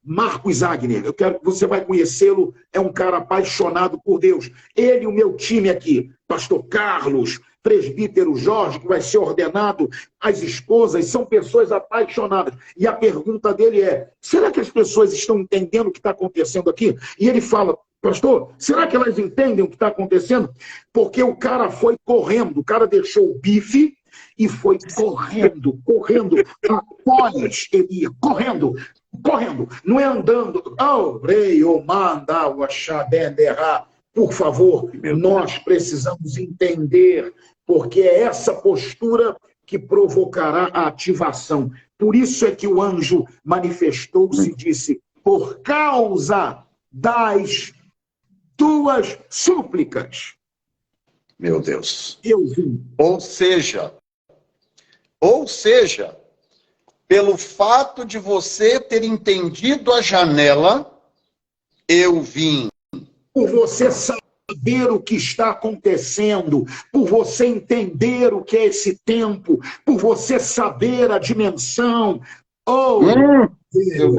Marcos Agner, você vai conhecê-lo, é um cara apaixonado por Deus. Ele e o meu time aqui, pastor Carlos, presbítero Jorge, que vai ser ordenado, as esposas, são pessoas apaixonadas. E a pergunta dele é, será que as pessoas estão entendendo o que está acontecendo aqui? E ele fala, pastor, será que elas entendem o que está acontecendo? Porque o cara foi correndo, o cara deixou o bife e foi correndo após ele, correndo, não é andando. Por favor, nós precisamos entender, porque é essa postura que provocará a ativação. Por isso é que o anjo manifestou-se e disse: por causa das tuas súplicas. Meu Deus. Eu vim. Ou seja, pelo fato de você ter entendido a janela, eu vim. Por você saber o que está acontecendo, por você entender o que é esse tempo, por você saber a dimensão. Oh, meu Deus!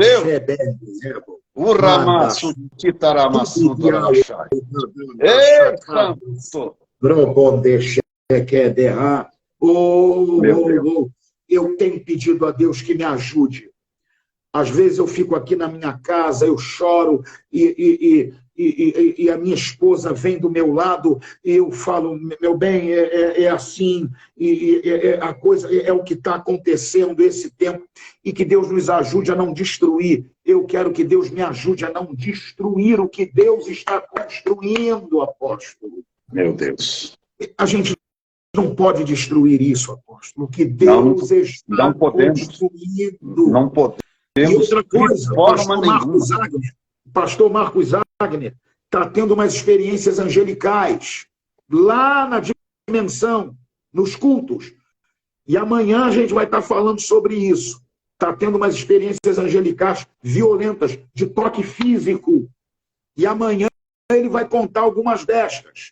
O ramaço de Taramassu Doramachai. Ei, santo! Eu tenho pedido a Deus que me ajude. Às vezes eu fico aqui na minha casa, eu choro e a minha esposa vem do meu lado e eu falo: meu bem, é assim, a coisa é o que está acontecendo esse tempo, e que Deus nos ajude a não destruir. Eu quero que Deus me ajude a não destruir o que Deus está construindo, apóstolo. Meu Deus. A gente não pode destruir isso, apóstolo, o que Deus está construindo. Não podemos. E outra coisa, o pastor Marcos Wagner está tendo umas experiências angelicais lá na dimensão, nos cultos. E amanhã a gente vai estar falando sobre isso. Está tendo umas experiências angelicais violentas, de toque físico. E amanhã ele vai contar algumas destas.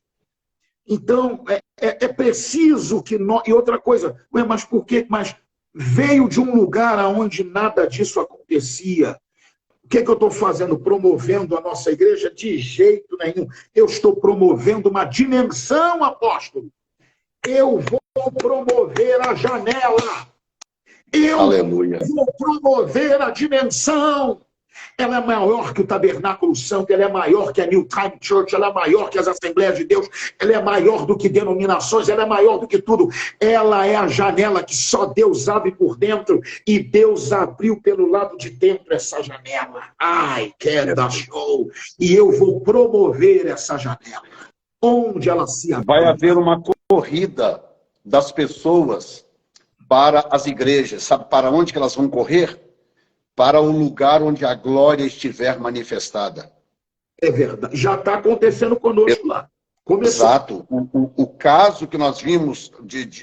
Então, é preciso que nós... E outra coisa, mas por quê? Mas veio de um lugar onde nada disso acontecia. O que eu estou fazendo? Promovendo a nossa igreja? De jeito nenhum. Eu estou promovendo uma dimensão, apóstolo. Eu vou promover a janela. Aleluia. Vou promover a dimensão. Ela é maior que o Tabernáculo Santo, ela é maior que a New Time Church, ela é maior que as Assembleias de Deus, ela é maior do que denominações, ela é maior do que tudo. Ela é a janela que só Deus abre por dentro, e Deus abriu pelo lado de dentro essa janela. Ai, quero dar show! E eu vou promover essa janela. Onde ela se abre. Vai haver uma corrida das pessoas para as igrejas. Sabe para onde que elas vão correr? Para o lugar onde a glória estiver manifestada. É verdade. Já está acontecendo conosco lá. Começou. Exato. O caso que nós vimos,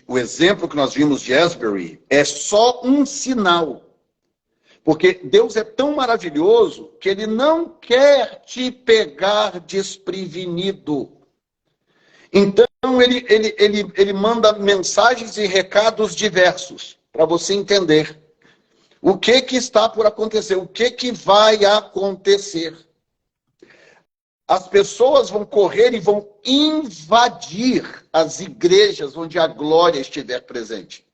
o exemplo que nós vimos de Asbury, é só um sinal. Porque Deus é tão maravilhoso que Ele não quer te pegar desprevenido. Então, ele manda mensagens e recados diversos para você entender. O que está por acontecer? O que vai acontecer? As pessoas vão correr e vão invadir as igrejas onde a glória estiver presente.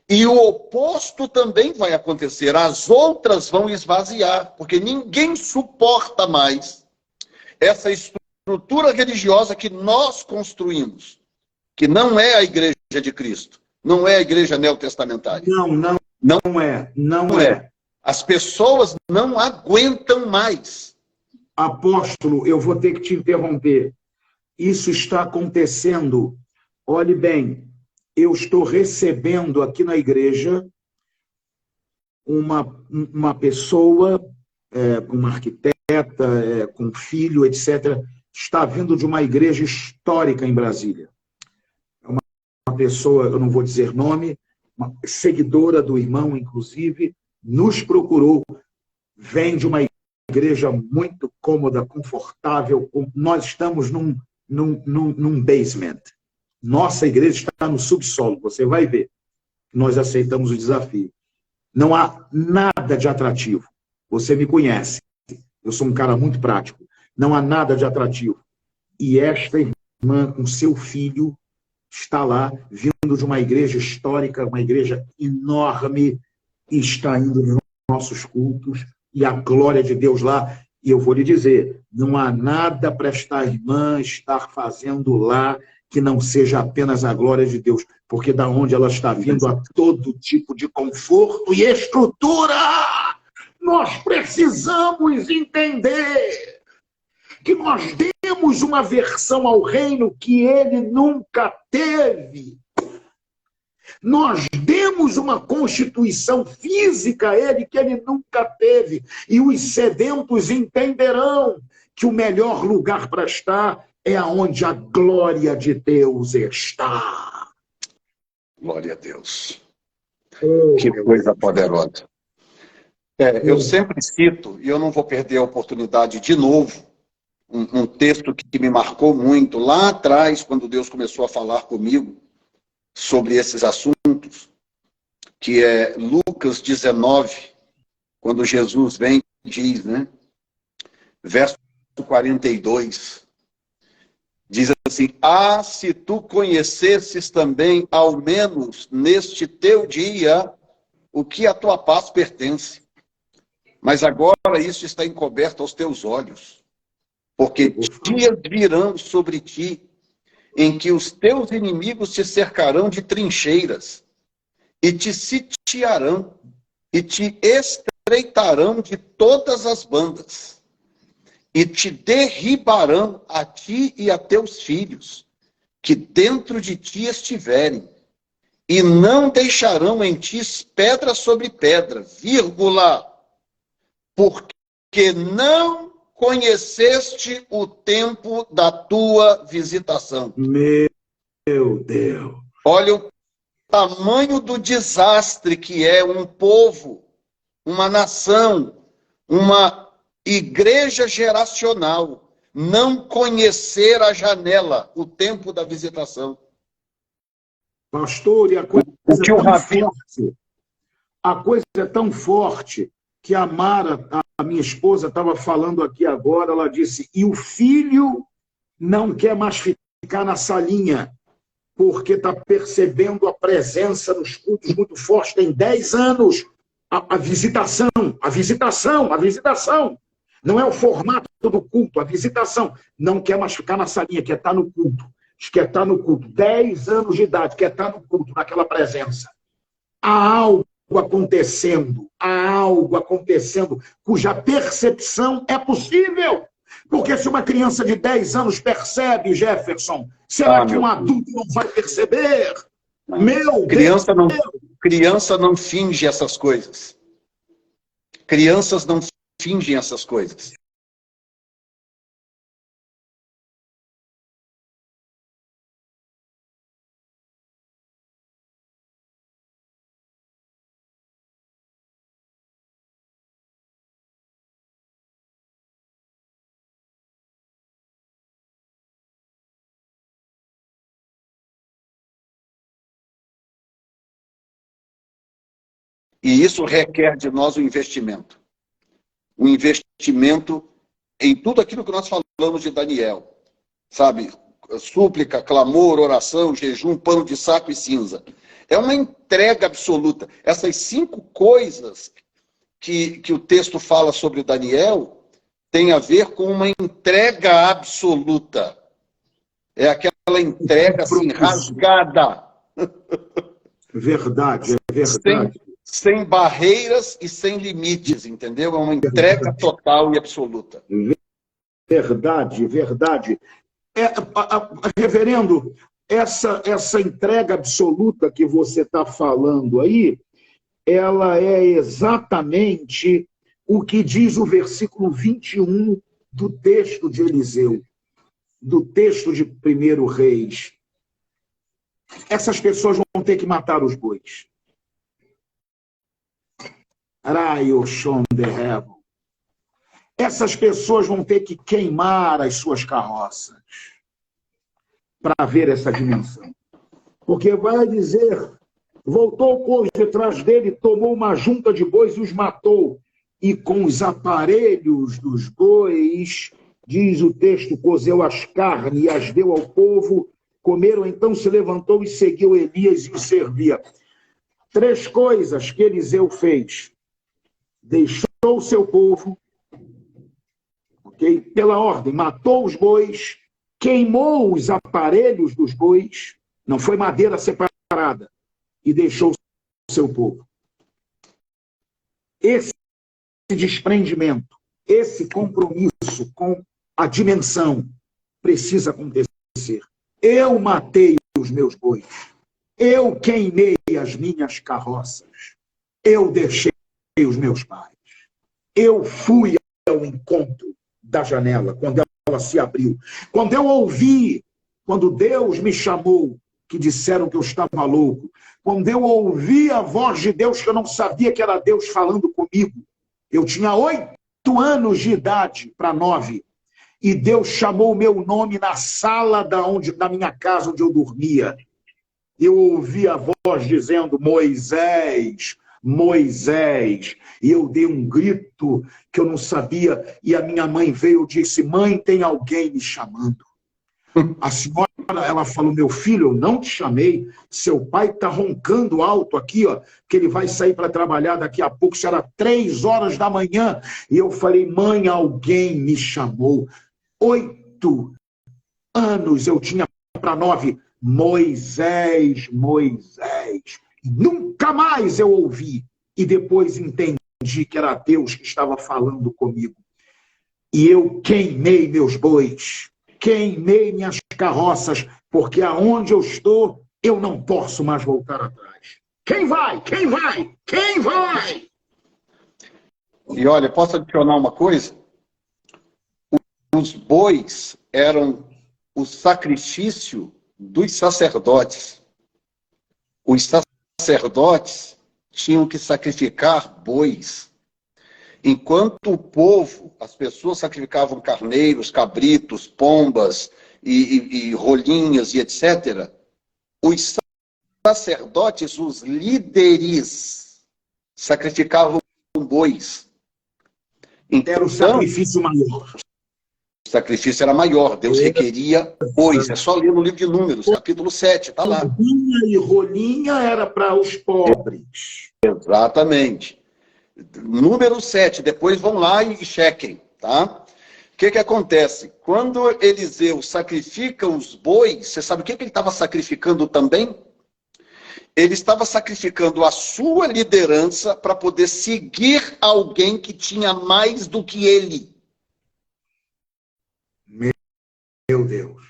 E o oposto também vai acontecer. As outras vão esvaziar, porque ninguém suporta mais essa estrutura religiosa que nós construímos, que não é a igreja de Cristo, não é a igreja neotestamentária. Não é. As pessoas não aguentam mais. Apóstolo, eu vou ter que te interromper. Isso está acontecendo. Olhe bem, eu estou recebendo aqui na igreja uma pessoa, uma arquiteta, com filho, etc., está vindo de uma igreja histórica em Brasília. É uma pessoa, eu não vou dizer nome, uma seguidora do irmão, inclusive, nos procurou, vem de uma igreja muito cômoda, confortável. Nós estamos num basement. Nossa igreja está no subsolo, você vai ver. Nós aceitamos o desafio. Não há nada de atrativo. Você me conhece. Eu sou um cara muito prático. Não há nada de atrativo. E esta irmã, com seu filho, está lá, vindo de uma igreja histórica, uma igreja enorme, e está indo nos nossos cultos, e a glória de Deus lá. E eu vou lhe dizer, não há nada para esta irmã estar fazendo lá que não seja apenas a glória de Deus, porque da onde ela está vindo há todo tipo de conforto e estrutura. Nós precisamos entender que nós demos uma versão ao reino que ele nunca teve. Nós demos uma constituição física a ele que ele nunca teve. E os sedentos entenderão que o melhor lugar para estar é onde a glória de Deus está. Glória a Deus. Que coisa poderosa. Eu sempre cito, e eu não vou perder a oportunidade de novo, um texto que me marcou muito lá atrás, quando Deus começou a falar comigo sobre esses assuntos, que é Lucas 19, quando Jesus vem e diz, né? Verso 42, diz assim: ah, se tu conhecesses também, ao menos neste teu dia, o que a tua paz pertence. Mas agora isso está encoberto aos teus olhos, porque dias virão sobre ti, em que os teus inimigos te cercarão de trincheiras, e te sitiarão, e te estreitarão de todas as bandas, e te derribarão a ti e a teus filhos, que dentro de ti estiverem, e não deixarão em ti pedra sobre pedra, vírgula, porque não conheceste o tempo da tua visitação. Meu Deus! Olha o tamanho do desastre que é um povo, uma nação, uma igreja geracional não conhecer a janela, o tempo da visitação. Pastor, e a coisa é tão forte que a Mara, a minha esposa, estava falando aqui agora, ela disse, e o filho não quer mais ficar na salinha, porque está percebendo a presença nos cultos muito forte, tem 10 anos, a visitação. Não é o formato do culto, a visitação. Não quer mais ficar na salinha, quer estar no culto. Quer estar no culto. 10 anos de idade, quer estar no culto, naquela presença. Há algo acontecendo, cuja percepção é possível. Porque se uma criança de 10 anos percebe, Jefferson, será que um adulto não vai perceber? Meu Deus! Criança não finge essas coisas. Crianças não fingem essas coisas. E isso requer de nós um investimento. Um investimento em tudo aquilo que nós falamos de Daniel. Sabe? Súplica, clamor, oração, jejum, pano de saco e cinza. É uma entrega absoluta. Essas 5 coisas que o texto fala sobre Daniel tem a ver com uma entrega absoluta. É aquela entrega assim, rasgada. Verdade, é verdade. Sem barreiras e sem limites, entendeu? É uma entrega total e absoluta. Verdade. Reverendo, essa entrega absoluta que você está falando aí, ela é exatamente o que diz o versículo 21 do texto de Eliseu, do texto de 1 Reis. Essas pessoas vão ter que matar os bois. Essas pessoas vão ter que queimar as suas carroças para ver essa dimensão. Porque vai dizer, voltou, pois, detrás dele, tomou uma junta de bois e os matou. E com os aparelhos dos bois, diz o texto, cozeu as carnes e as deu ao povo. Comeram, então se levantou e seguiu Elias e o servia. 3 coisas que Eliseu fez. Deixou o seu povo, okay? Pela ordem, matou os bois, queimou os aparelhos dos bois, não foi madeira separada, e deixou o seu povo. Esse desprendimento, esse compromisso com a dimensão precisa acontecer. Eu matei os meus bois. Eu queimei as minhas carroças. Eu deixei os meus pais. Eu fui ao encontro da janela, quando ela se abriu. Quando eu ouvi, quando Deus me chamou, que disseram que eu estava louco, quando eu ouvi a voz de Deus, que eu não sabia que era Deus falando comigo, eu tinha 8 anos de idade para 9, e Deus chamou o meu nome na sala da minha casa onde eu dormia. Eu ouvi a voz dizendo, Moisés, Moisés, e eu dei um grito que eu não sabia, e a minha mãe veio e disse, mãe, tem alguém me chamando. A senhora, ela falou, meu filho, eu não te chamei, seu pai está roncando alto aqui, ó, que ele vai sair para trabalhar daqui a pouco, isso era 3 horas da manhã, e eu falei, mãe, alguém me chamou. 8 anos eu tinha para 9, Moisés, Moisés. Nunca mais eu ouvi. E depois entendi que era Deus que estava falando comigo. E eu queimei meus bois, queimei minhas carroças, porque aonde eu estou, eu não posso mais voltar atrás. Quem vai? Quem vai? Quem vai? E olha, posso adicionar uma coisa? Os bois eram o sacrifício dos sacerdotes. Os sacerdotes tinham que sacrificar bois. Enquanto o povo, as pessoas sacrificavam carneiros, cabritos, pombas e rolinhas e etc., os sacerdotes, os líderes, sacrificavam bois. Então, era o sacrifício maior. O sacrifício era maior, Deus requeria bois. É só ler no livro de Números, capítulo 7, está lá. Pombinha e rolinha era para os pobres. Exatamente. Número 7, depois vão lá e chequem, tá? O que acontece? Quando Eliseu sacrifica os bois, você sabe o que ele estava sacrificando também? Ele estava sacrificando a sua liderança para poder seguir alguém que tinha mais do que ele. Meu Deus.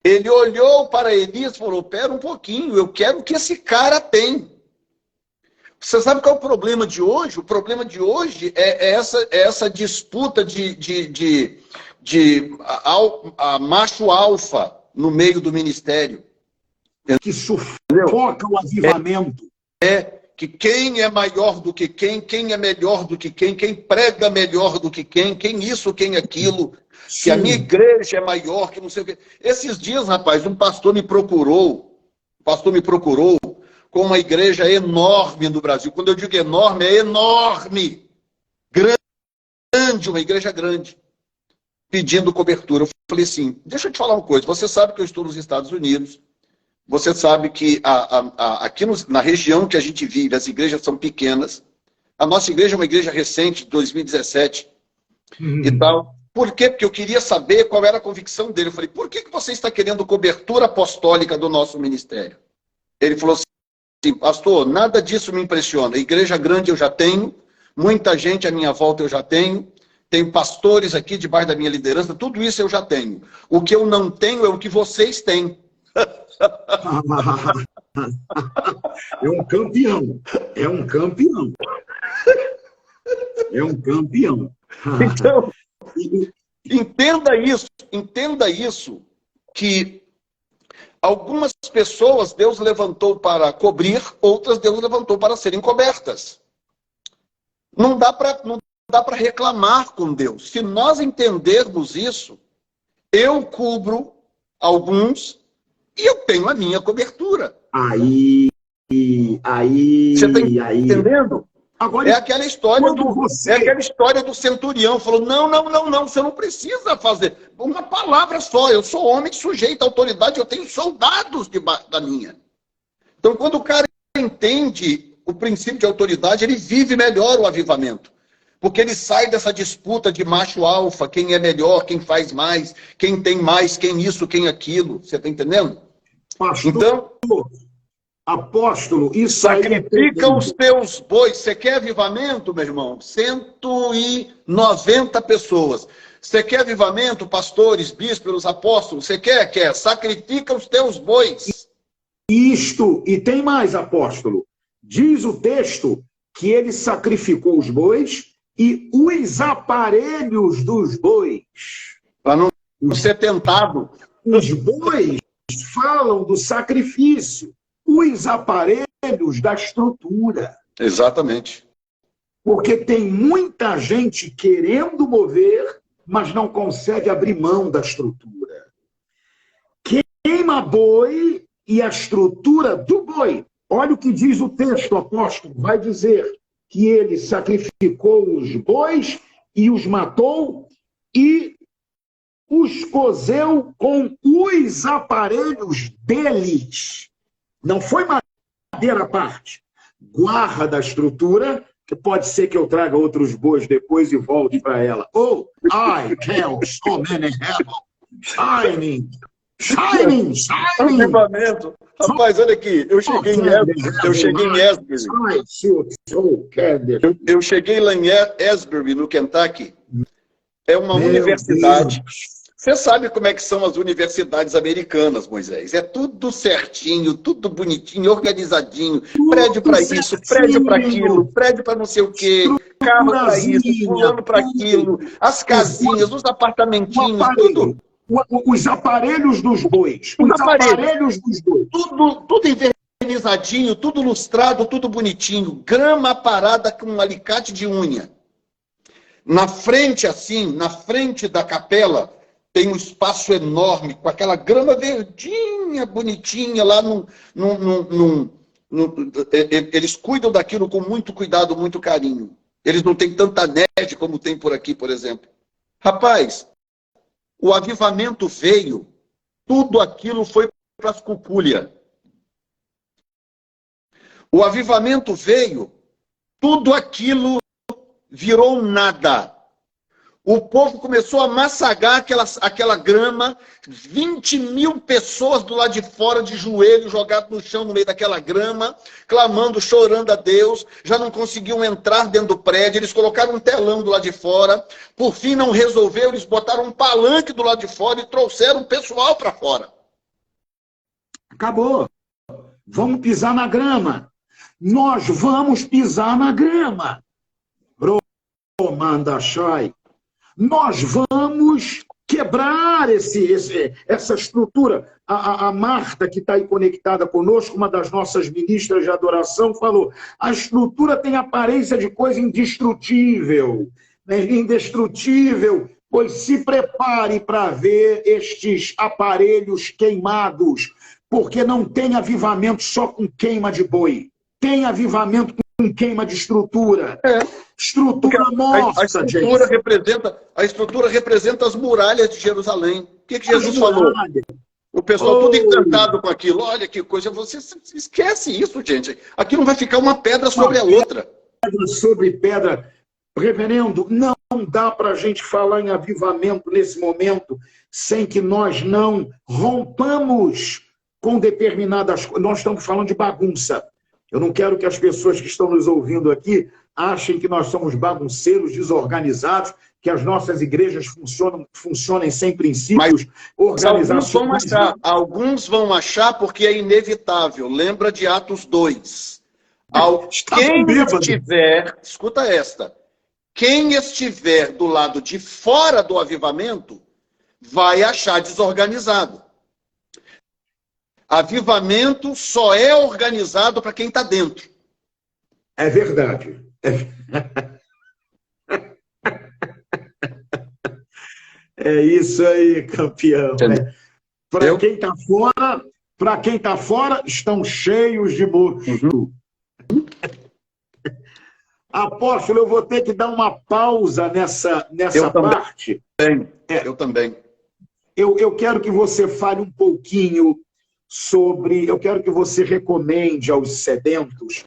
Ele olhou para Elias e falou, pera um pouquinho, eu quero o que esse cara tem. Você sabe qual é o problema de hoje? O problema de hoje é essa disputa de macho alfa no meio do ministério. Que sufoca o avivamento. Que quem é maior do que quem é melhor do que quem prega melhor do que quem isso, quem aquilo, Sim. Que a minha igreja é maior, que não sei o quê. Esses dias, rapaz, um pastor me procurou com uma igreja enorme no Brasil. Quando eu digo enorme, é enorme. Grande, uma igreja grande. Pedindo cobertura. Eu falei assim, deixa eu te falar uma coisa. Você sabe que eu estou nos Estados Unidos. Você sabe que aqui na região que a gente vive, as igrejas são pequenas. A nossa igreja é uma igreja recente, de 2017 e tal. Por quê? Porque eu queria saber qual era a convicção dele. Eu falei, por que você está querendo cobertura apostólica do nosso ministério? Ele falou assim, pastor, nada disso me impressiona. Igreja grande eu já tenho, muita gente à minha volta eu já tenho pastores aqui debaixo da minha liderança, tudo isso eu já tenho. O que eu não tenho é o que vocês têm. É um campeão. É um campeão. É um campeão. Então, entenda isso, que algumas pessoas Deus levantou para cobrir, outras Deus levantou para serem cobertas. Não dá para reclamar com Deus. Se nós entendermos isso, eu cubro alguns e eu tenho a minha cobertura. Aí. Você está entendendo? Agora, é aquela história do centurião. Falou, não, você não precisa fazer. Uma palavra só, eu sou homem sujeito à autoridade, eu tenho soldados debaixo da minha. Então, quando o cara entende o princípio de autoridade, ele vive melhor o avivamento. Porque ele sai dessa disputa de macho alfa, quem é melhor, quem faz mais, quem tem mais, quem isso, quem aquilo. Você está entendendo? Pastor, então, apóstolo, isso sacrifica os teus bois. Você quer avivamento, meu irmão? 190 pessoas. Você quer avivamento, pastores, bispos, apóstolos? Você quer? Quer. Sacrifica os teus bois. isto, e tem mais, apóstolo, diz o texto que ele sacrificou os bois e os aparelhos dos bois. Para não ser tentado. Os bois falam do sacrifício, os aparelhos da estrutura. Exatamente. Porque tem muita gente querendo mover, mas não consegue abrir mão da estrutura. Queima boi e a estrutura do boi. Olha o que diz o texto, apóstolo. Vai dizer que ele sacrificou os bois e os matou e os cozeu com os aparelhos deles. Não foi madeira à parte. Guarda da estrutura, que pode ser que eu traga outros bois depois e volte para ela. Oh, I count so many heaven, shining. Rapaz, olha aqui, eu cheguei em Asbury. Eu cheguei lá em Asbury, no Kentucky. É uma universidade. Você sabe como é que são as universidades americanas, Moisés? É tudo certinho, tudo bonitinho, organizadinho. Prédio para isso, prédio para aquilo, prédio para não sei o quê, carro para isso, fulano para aquilo, as casinhas, os apartamentinhos, tudo. Os aparelhos dos bois. Os aparelhos dos bois. Tudo invernizadinho, tudo lustrado, tudo bonitinho. Grama parada com um alicate de unha. Na frente, assim, na frente da capela, tem um espaço enorme, com aquela grama verdinha, bonitinha, lá eles cuidam daquilo com muito cuidado, muito carinho. Eles não têm tanta neve como tem por aqui, por exemplo. Rapaz, o avivamento veio, tudo aquilo foi para as cucúlias. O avivamento veio, tudo aquilo virou nada. O povo começou a massagar aquela grama, 20 mil pessoas do lado de fora, de joelho, jogadas no chão, no meio daquela grama, clamando, chorando a Deus, já não conseguiam entrar dentro do prédio, eles colocaram um telão do lado de fora, por fim não resolveu, eles botaram um palanque do lado de fora e trouxeram o pessoal para fora. Acabou. Vamos pisar na grama. Nós vamos pisar na grama. Manda Shai. Nós vamos quebrar essa estrutura. A Marta, que está aí conectada conosco, uma das nossas ministras de adoração, falou: a estrutura tem aparência de coisa indestrutível, né? Indestrutível, pois se prepare para ver estes aparelhos queimados, porque não tem avivamento só com queima de boi, tem avivamento com queima de estrutura. Estrutura nossa, a estrutura representa as muralhas de Jerusalém. O que Jesus falou? O pessoal tudo encantado com aquilo. Olha que coisa, você esquece isso, gente. Aqui não vai ficar uma pedra sobre a outra. Pedra sobre pedra. Reverendo, não dá para a gente falar em avivamento nesse momento sem que nós não rompamos com determinadas coisas. Nós estamos falando de bagunça. Eu não quero que as pessoas que estão nos ouvindo aqui achem que nós somos bagunceiros, desorganizados, que as nossas igrejas funcionem sem princípios, organizações. Alguns vão achar porque é inevitável. Lembra de Atos 2. Escuta esta. Quem estiver do lado de fora do avivamento vai achar desorganizado. Avivamento só é organizado para quem está dentro. É verdade. É isso aí, campeão. Para quem está fora, estão cheios de mocho. Apóstolo, eu vou ter que dar uma pausa nessa parte. Eu também. Eu quero que você fale um pouquinho sobre... Eu quero que você recomende aos sedentos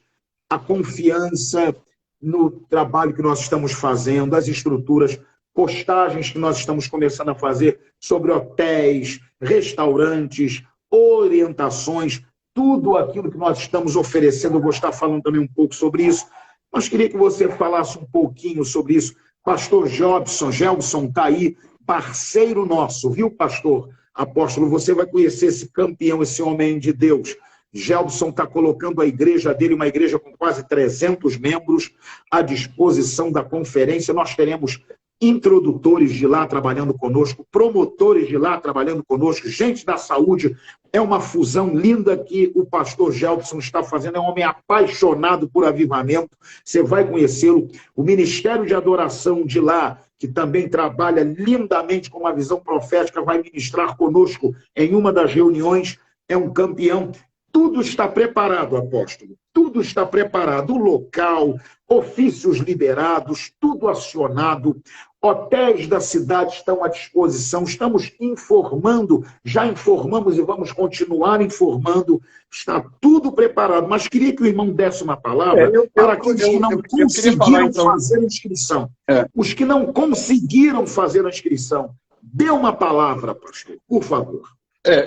a confiança no trabalho que nós estamos fazendo, as estruturas, postagens que nós estamos começando a fazer sobre hotéis, restaurantes, orientações, tudo aquilo que nós estamos oferecendo. Eu vou estar falando também um pouco sobre isso, mas queria que você falasse um pouquinho sobre isso. Pastor Gelson está aí, parceiro nosso, viu, pastor? Apóstolo, você vai conhecer esse campeão, esse homem de Deus. Gelson está colocando a igreja dele, uma igreja com quase 300 membros, à disposição da conferência. Nós teremos introdutores de lá trabalhando conosco, promotores de lá trabalhando conosco, gente da saúde. É uma fusão linda que o pastor Gelson está fazendo. É um homem apaixonado por avivamento. Você vai conhecê-lo. O Ministério de Adoração de lá, que também trabalha lindamente com uma visão profética, vai ministrar conosco em uma das reuniões. É um campeão. Tudo está preparado, apóstolo. Tudo está preparado. O local, ofícios liberados, tudo acionado. Hotéis da cidade estão à disposição. Estamos informando, já informamos e vamos continuar informando. Está tudo preparado. Mas queria que o irmão desse uma palavra para aqueles que não conseguiram fazer a inscrição. Os que não conseguiram fazer a inscrição. Dê uma palavra, pastor, por favor.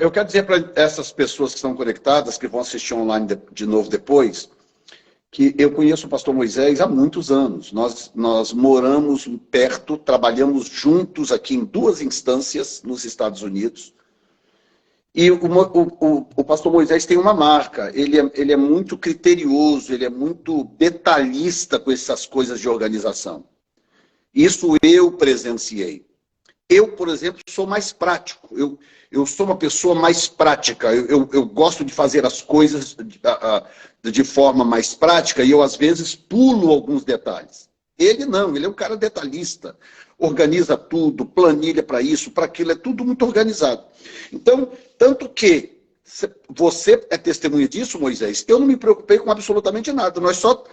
Eu quero dizer para essas pessoas que estão conectadas, que vão assistir online de novo depois, que eu conheço o pastor Moisés há muitos anos. Nós moramos perto, trabalhamos juntos aqui em 2 instâncias nos Estados Unidos. E o pastor Moisés tem uma marca. Ele é muito criterioso, ele é muito detalhista com essas coisas de organização. Isso eu presenciei. Eu, por exemplo, sou mais prático. Eu sou uma pessoa mais prática. Eu gosto de fazer as coisas de forma mais prática e eu, às vezes, pulo alguns detalhes. Ele não, ele é um cara detalhista. Organiza tudo, planilha para isso, para aquilo, é tudo muito organizado. Então, tanto que você é testemunha disso, Moisés, eu não me preocupei com absolutamente nada. Nós só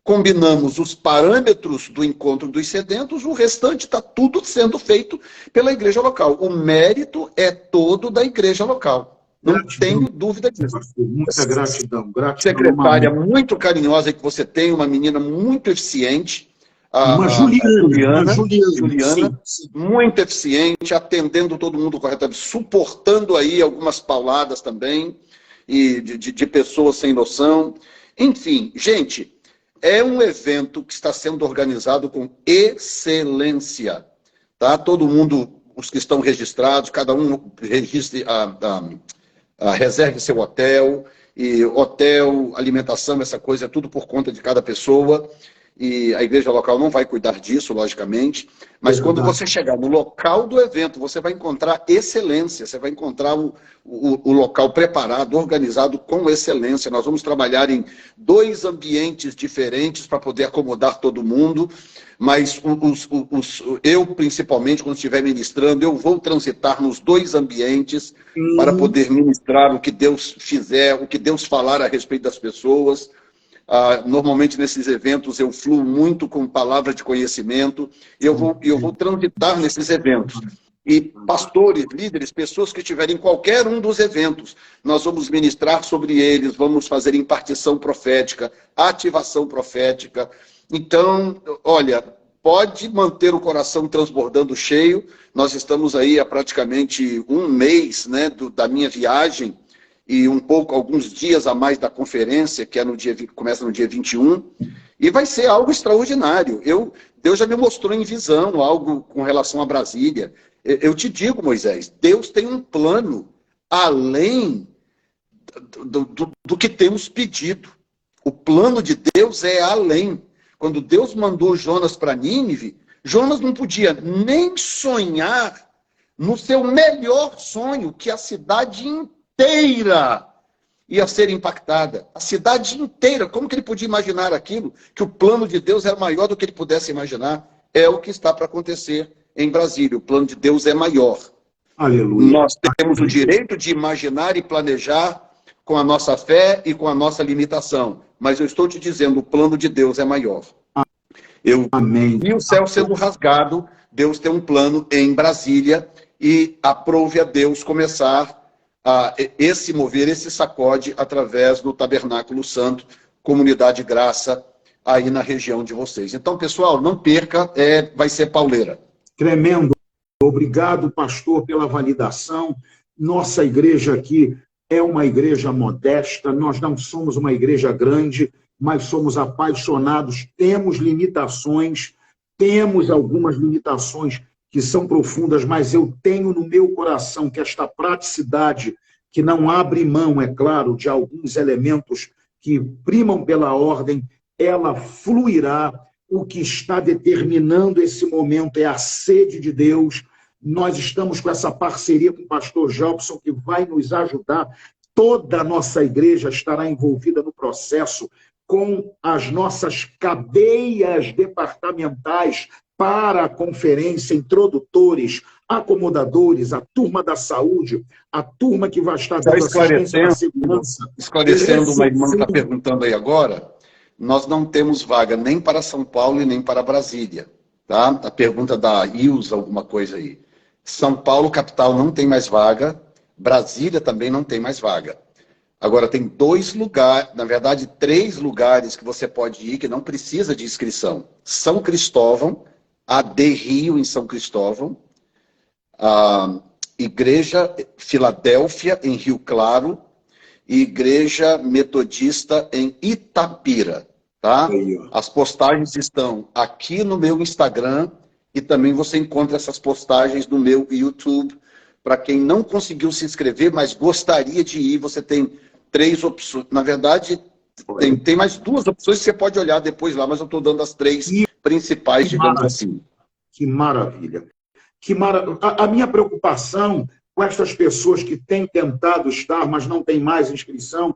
combinamos os parâmetros do encontro dos sedentos, o restante está tudo sendo feito pela igreja local. O mérito é todo da igreja local. Não tenho dúvida disso. Muita gratidão. Secretária muito carinhosa que você tem, uma menina muito eficiente. Uma Juliana, sim. Muito eficiente, atendendo todo mundo corretamente, suportando aí algumas pauladas também, e de pessoas sem noção. Enfim, gente, é um evento que está sendo organizado com excelência. Tá? Todo mundo, os que estão registrados, cada um registre, reserve seu hotel, e hotel, alimentação, essa coisa, é tudo por conta de cada pessoa. E a igreja local não vai cuidar disso, logicamente, mas quando você chegar no local do evento, você vai encontrar excelência, você vai encontrar o local preparado, organizado com excelência. Nós vamos trabalhar em 2 ambientes diferentes para poder acomodar todo mundo, mas eu, principalmente, quando estiver ministrando, eu vou transitar nos 2 ambientes para poder ministrar o que Deus fizer, o que Deus falar a respeito das pessoas. Normalmente nesses eventos eu fluo muito com palavra de conhecimento e eu vou transitar nesses eventos. E pastores, líderes, pessoas que estiverem em qualquer um dos eventos, nós vamos ministrar sobre eles, vamos fazer impartição profética, ativação profética. Então, olha, pode manter o coração transbordando cheio. Nós estamos aí há praticamente 1 mês, né, da minha viagem, e alguns dias a mais da conferência, que começa no dia 21, e vai ser algo extraordinário. Deus já me mostrou em visão algo com relação a Brasília. Eu te digo, Moisés, Deus tem um plano além do que temos pedido. O plano de Deus é além. Quando Deus mandou Jonas para Nínive, Jonas não podia nem sonhar no seu melhor sonho que a cidade inteira ia ser impactada. A cidade inteira. Como que ele podia imaginar aquilo? Que o plano de Deus era maior do que ele pudesse imaginar. É o que está para acontecer em Brasília. O plano de Deus é maior. Aleluia. Nós temos o direito de imaginar e planejar com a nossa fé e com a nossa limitação. Mas eu estou te dizendo, o plano de Deus é maior. Amém. E o céu sendo rasgado, Deus tem um plano em Brasília e aprove a Deus começar esse mover, esse sacode através do Tabernáculo Santo, Comunidade Graça, aí na região de vocês. Então, pessoal, não perca, vai ser pauleira. Tremendo. Obrigado, pastor, pela validação. Nossa igreja aqui é uma igreja modesta, nós não somos uma igreja grande, mas somos apaixonados, temos limitações, temos algumas limitações que são profundas, mas eu tenho no meu coração que esta praticidade que não abre mão, é claro, de alguns elementos que primam pela ordem, ela fluirá. O que está determinando esse momento é a sede de Deus. Nós estamos com essa parceria com o pastor Jobson, que vai nos ajudar. Toda a nossa igreja estará envolvida no processo, com as nossas cadeias departamentais para a conferência, introdutores, acomodadores, a turma da saúde, a turma que vai estar dando assistência à segurança. Esclarecendo, uma irmã está perguntando aí agora, nós não temos vaga nem para São Paulo e nem para Brasília. Tá? A pergunta da Ilza, alguma coisa aí. São Paulo, capital, não tem mais vaga. Brasília também não tem mais vaga. Agora, tem 2 lugares, na verdade, 3 lugares que você pode ir, que não precisa de inscrição. São Cristóvão, AD Rio, em São Cristóvão, a Igreja Filadélfia, em Rio Claro, e Igreja Metodista, em Itapira. Tá? As postagens estão aqui no meu Instagram e também você encontra essas postagens no meu YouTube. Para quem não conseguiu se inscrever, mas gostaria de ir, você tem 3 opções. Na verdade, tem mais 2 opções que você pode olhar depois lá, mas eu estou dando as 3 principais, digamos assim. Que maravilha. A minha preocupação com estas pessoas que têm tentado estar, mas não têm mais inscrição,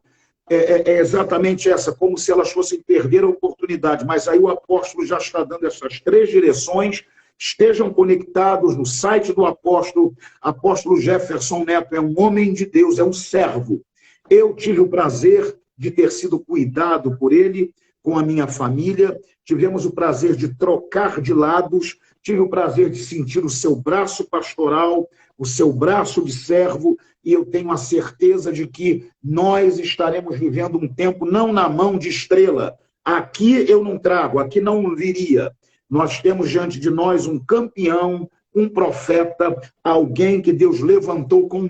é exatamente essa, como se elas fossem perder a oportunidade. Mas aí o apóstolo já está dando essas 3 direções. Estejam conectados no site do apóstolo. Apóstolo Jefferson Neto é um homem de Deus, é um servo. Eu tive o prazer de ter sido cuidado por ele, com a minha família. Tivemos o prazer de trocar de lados. Tive o prazer de sentir o seu braço pastoral, o seu braço de servo, e eu tenho a certeza de que nós estaremos vivendo um tempo não na mão de estrela. Aqui eu não trago, aqui não viria. Nós temos diante de nós um campeão, um profeta, alguém que Deus levantou com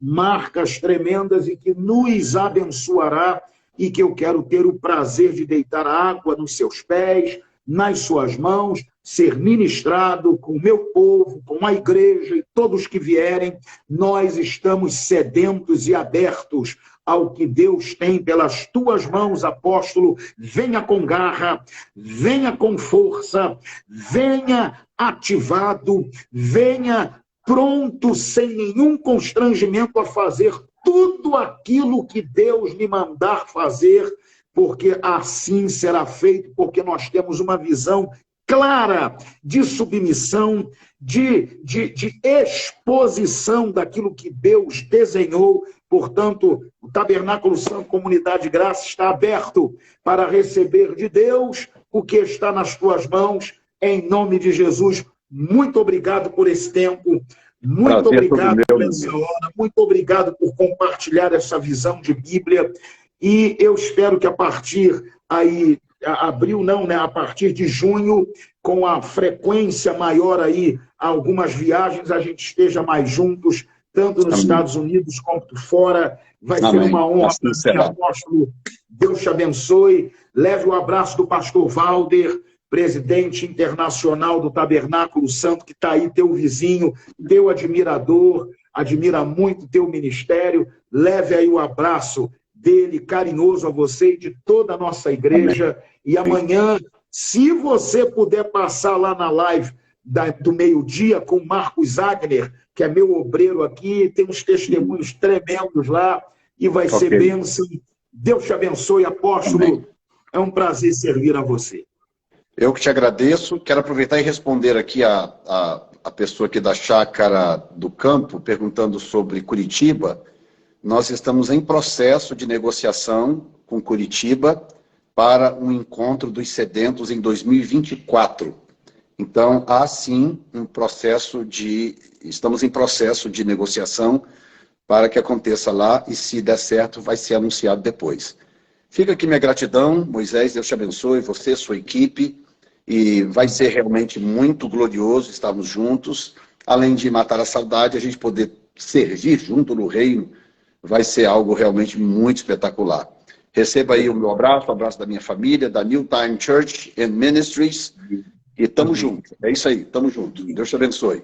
marcas tremendas e que nos abençoará, e que eu quero ter o prazer de deitar água nos seus pés, nas suas mãos, ser ministrado com o meu povo, com a igreja e todos que vierem. Nós estamos sedentos e abertos ao que Deus tem pelas tuas mãos, apóstolo. Venha com garra, venha com força, venha ativado, venha pronto, sem nenhum constrangimento, a fazer tudo aquilo que Deus lhe mandar fazer, porque assim será feito, porque nós temos uma visão clara de submissão, de exposição daquilo que Deus desenhou. Portanto, o Tabernáculo Santo Comunidade de Graça está aberto para receber de Deus o que está nas tuas mãos, em nome de Jesus. Muito obrigado por esse tempo, muito obrigado por essa hora, muito obrigado por compartilhar essa visão de Bíblia, e eu espero que a partir aí, abril não, né? A partir de junho, com a frequência maior aí, algumas viagens, a gente esteja mais juntos, tanto nos Estados Unidos quanto fora. Vai ser uma honra para mim, apóstolo. Deus te abençoe. Leve o abraço do pastor Valder, presidente internacional do Tabernáculo Santo, que está aí, teu vizinho, teu admirador, admira muito teu ministério. Leve aí o abraço dele, carinhoso a você e de toda a nossa igreja. Amém. E amanhã, se você puder passar lá na live do meio-dia com o Marcos Agner, que é meu obreiro aqui, tem uns testemunhos tremendos lá, e vai ser bênção. Deus te abençoe, apóstolo. Amém. É um prazer servir a você. Eu que te agradeço. Quero aproveitar e responder aqui a pessoa aqui da Chácara do Campo, perguntando sobre Curitiba. Nós estamos em processo de negociação com Curitiba para um encontro dos sedentos em 2024. Então, há sim um processo estamos em processo de negociação para que aconteça lá, e se der certo, vai ser anunciado depois. Fica aqui minha gratidão, Moisés, Deus te abençoe, você, sua equipe, e vai ser realmente muito glorioso estarmos juntos. Além de matar a saudade, a gente poder servir junto no reino, vai ser algo realmente muito espetacular. Receba aí o meu abraço, o abraço da minha família, da New Time Church and Ministries, e tamo junto. É isso aí, tamo junto. Deus te abençoe.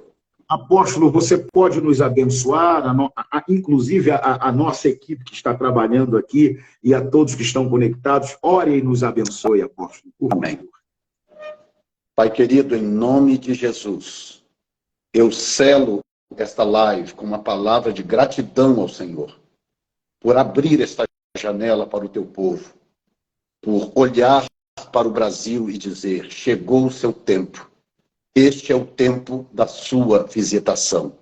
Apóstolo, você pode nos abençoar, inclusive a nossa equipe que está trabalhando aqui e a todos que estão conectados. Ore e nos abençoe, apóstolo. Amém. Pai querido, em nome de Jesus, eu selo esta live com uma palavra de gratidão ao Senhor, por abrir esta janela para o teu povo, por olhar para o Brasil e dizer: chegou o seu tempo. Este é o tempo da sua visitação.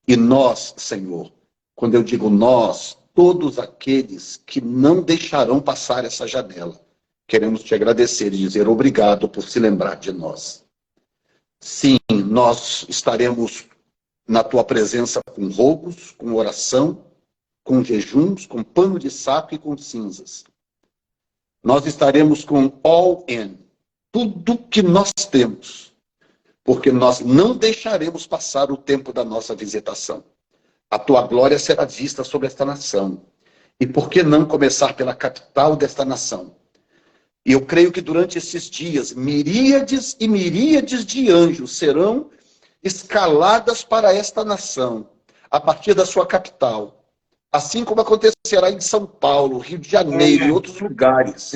E nós, Senhor, quando eu digo nós, todos aqueles que não deixarão passar essa janela, queremos te agradecer e dizer obrigado por se lembrar de nós. Sim, nós estaremos na tua presença com roubos, com oração, com jejuns, com pano de saco e com cinzas. Nós estaremos com all in, tudo que nós temos, porque nós não deixaremos passar o tempo da nossa visitação. A tua glória será vista sobre esta nação. E por que não começar pela capital desta nação? E eu creio que durante esses dias, miríades e miríades de anjos serão escaladas para esta nação, a partir da sua capital. Assim como acontecerá em São Paulo, Rio de Janeiro e outros lugares.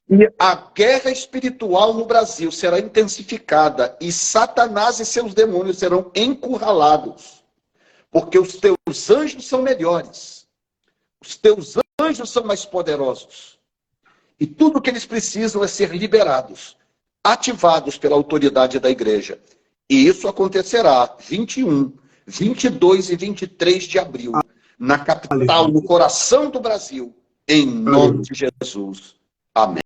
E a guerra espiritual no Brasil será intensificada e Satanás e seus demônios serão encurralados. Porque os teus anjos são melhores. Os teus anjos são mais poderosos. E tudo o que eles precisam é ser liberados, ativados pela autoridade da igreja. E isso acontecerá 21, 22 e 23 de abril, na capital, no coração do Brasil, em nome de Jesus. Amém.